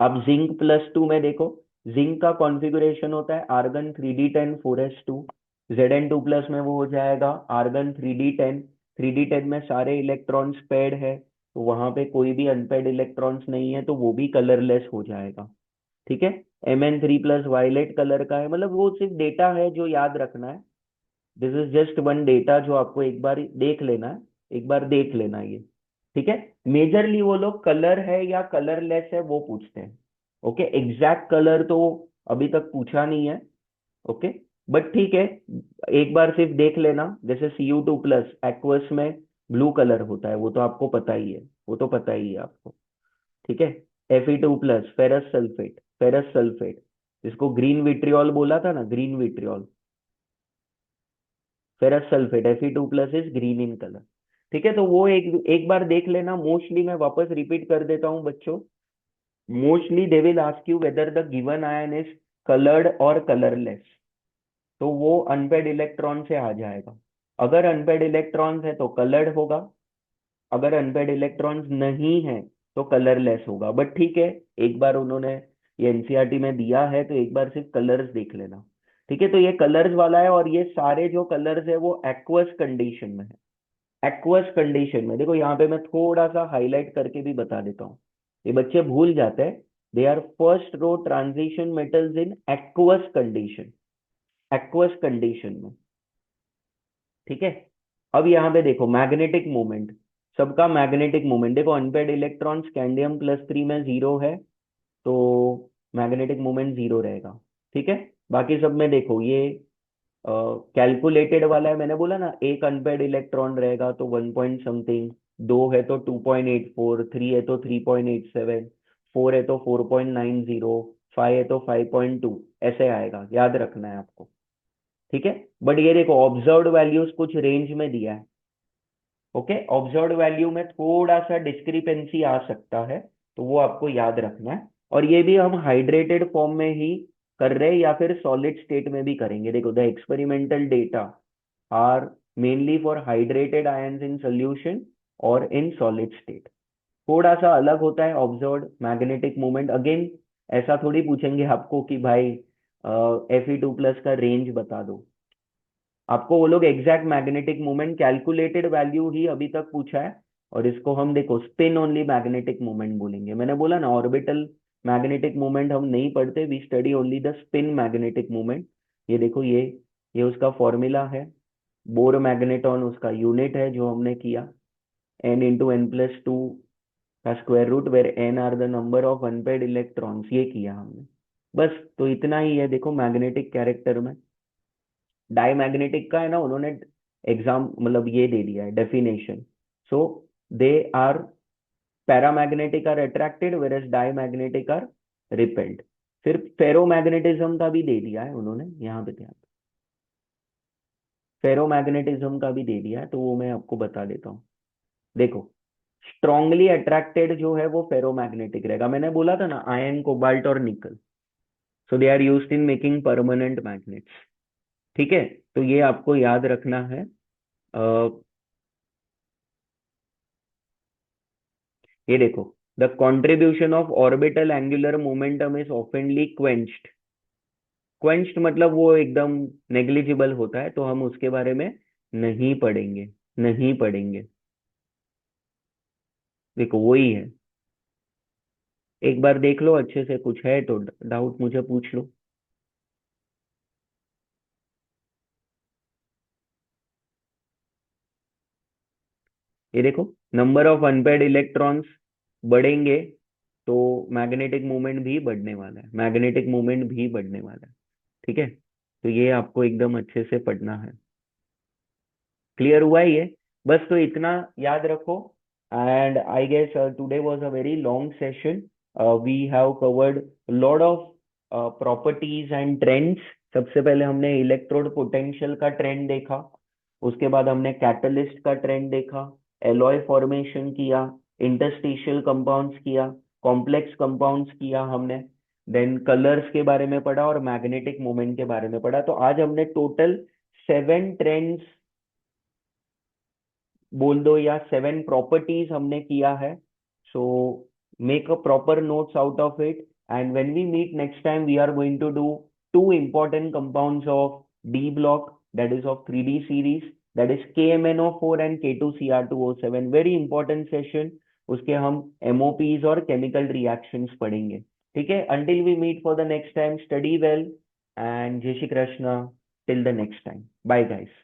अब जिंक+2 में देखो, जिंक का कॉन्फ़िगरेशन होता है आर्गन 3D10 4s2, Zn2+ में वो हो जाएगा आर्गन 3D10, 3D10 में सारे इलेक्ट्रॉन्स पेड है, तो वहां पे कोई भी अनपेड इलेक्ट्रॉन्स नहीं है तो वो भी कलरलेस हो जाएगा। ठीक है। Mn3+ वायलेट कलर का है, मतलब वो सिर्फ डेटा है जो याद रखना है। This is just one data जो आपको एक बार देख लेना है, एक बार देख लेना है ये। ठीक है। मेजरली वो लोग कलर है या कलरलेस है वो पूछते हैं। ओके, एग्जैक्ट कलर तो अभी तक पूछा नहीं है। ओके, बट ठीक है, एक बार सिर्फ देख लेना। जैसे Cu2+ एक्वस में ब्लू कलर होता है, वो तो आपको पता ही है, वो तो पता ही है आपको। ठीक है। Fe2+ फेरस सल्फेट, जिसको ग्रीन विट्रियोल बोला था ना, green vitriol, ferrous sulphate Fe2+ is green in colour. ठीक है, तो वो एक एक बार देख लेना। मोस्टली मैं वापस रिपीट कर देता हूँ बच्चों, mostly they will ask you whether the given ion is coloured और कलरलेस, तो वो अनपेड इलेक्ट्रॉन से आ जाएगा। अगर अनपेड इलेक्ट्रॉन्स है तो कलर्ड होगा, अगर अनपेड इलेक्ट्रॉन्स नहीं है तो कलरलेस होगा। बट ठीक है, एक बार उन्होंने ये एनसीईआरटी में दिया है तो एक बार सिर्फ कलर्स देख लेना। ठीक है, तो ये कलर्स वाला है, और ये सारे जो कलर्स है वो एक्वस कंडीशन में है। एक्वस कंडीशन में देखो, यहाँ पे मैं थोड़ा सा हाईलाइट करके भी बता देता हूँ, ये बच्चे भूल जाते हैं। They are first row transition metals in aqueous condition, aqueous condition में। ठीक है। अब यहाँ पे देखो मैग्नेटिक मोमेंट, सबका मैग्नेटिक मोमेंट देखो, अनपेड इलेक्ट्रॉन स्कैंडियम+3 में 0 है, तो मैग्नेटिक मोमेंट 0 रहेगा। ठीक है। बाकी सब में देखो ये कैलकुलेटेड वाला है, मैंने बोला ना, एक अनपेड इलेक्ट्रॉन रहेगा तो 1 पॉइंट समथिंग, दो है तो 2.84, थ्री है तो 3.87, फोर है तो 4.90, फाइव है तो 5.2, ऐसे आएगा, याद रखना है आपको। ठीक है। बट ये देखो ऑब्जर्व्ड वैल्यूज कुछ रेंज में दिया है। ओके, ऑब्जर्व्ड वैल्यू में थोड़ा सा डिस्क्रिपेंसी आ सकता है, तो वो आपको याद रखना है। और ये भी हम हाइड्रेटेड फॉर्म में ही कर रहे हैं या फिर सॉलिड स्टेट में भी करेंगे। देखो the experimental data are mainly for hydrated ions in solution और इन सॉलिड स्टेट। थोड़ा सा अलग होता है ऑब्जर्व्ड मैग्नेटिक मोमेंट। अगेन ऐसा थोड़ी पूछेंगे आपको कि भाई Fe2+ का रेंज बता दो, आपको वो लोग exact magnetic moment calculated value ही अभी तक पूछा है। और इसको हम देखो स्पिन ओनली मैग्नेटिक मोमेंट बोलेंगे। मैंने बोला ना, ऑर्बिटल मैग्नेटिक मोमेंट हम नहीं पढ़ते, we study only the spin magnetic moment. ये देखो ये उसका फॉर्मूला है। बोर मैग्नेटॉन उसका यूनिट है जो हमने किया, n × n+2 का square root, where n are the number of unpaired electrons, ये किया हमने। बस तो इतना ही है देखो मैग्नेटिक कैरेक्टर में। डायमैग्नेटिक का है ना, उन्होंने एग्जाम मतलब ये दे दिया है definition. So they are paramagnetic are attracted where as diamagnetic are repelled. फिर फेरोमैग्नेटिज्म का भी दे दिया है उन्होंने, यहाँ पे ध्यान, फेरोमैग्नेटिज्म का भी दे दिया है, तो वो मैं आपको बता देता हूँ। देखो स्ट्रांगली अट्रैक्टेड जो है वो फेरोमैग्नेटिक रहेगा, मैंने बोला था ना, आयन कोबाल्ट और nickel. So they are used in making permanent magnets. ठीक है, तो ये आपको याद रखना है। ये देखो, the contribution of orbital angular momentum is ऑफनली क्वेंच्ड। क्वेंच्ड मतलब वो एकदम नेग्लिजिबल होता है, तो हम उसके बारे में नहीं पढ़ेंगे, नहीं पढ़ेंगे। देखो वही है, एक बार देख लो अच्छे से, कुछ है तो डाउट मुझे पूछ लो। ये देखो, नंबर ऑफ अनपेड इलेक्ट्रॉन्स बढ़ेंगे तो मैग्नेटिक मोमेंट भी बढ़ने वाला है, मैग्नेटिक मोमेंट भी बढ़ने वाला है। ठीक है, तो ये आपको एकदम अच्छे से पढ़ना है। क्लियर हुआ है ये? बस तो इतना याद रखो। And I guess today was a very long session. We have covered lot of properties and trends. सबसे पहले हमने इलेक्ट्रोड पोटेंशियल का ट्रेंड देखा, उसके बाद हमने कैटलिस्ट का ट्रेंड देखा, एलॉय फॉर्मेशन किया, इंटरस्टिशियल कंपाउंड्स किया, कॉम्प्लेक्स कंपाउंड्स किया हमने, देन कलर्स के बारे में पढ़ा और मैग्नेटिक मोमेंट के बारे में पढ़ा। तो आज हमने टोटल 7 ट्रेंड्स बोल दो या 7 प्रॉपर्टीज हमने किया है। So make a proper notes out of it, and when we meet next time we are going to do 2 important compounds of D block, that is of 3D series, that is KMnO4 and K2Cr2O7, very important session. उसके हम MOPs और chemical reactions पढ़ेंगे। ठीक है, until we meet for the next time, study well and जय Shri Krishna, till the next time, bye guys.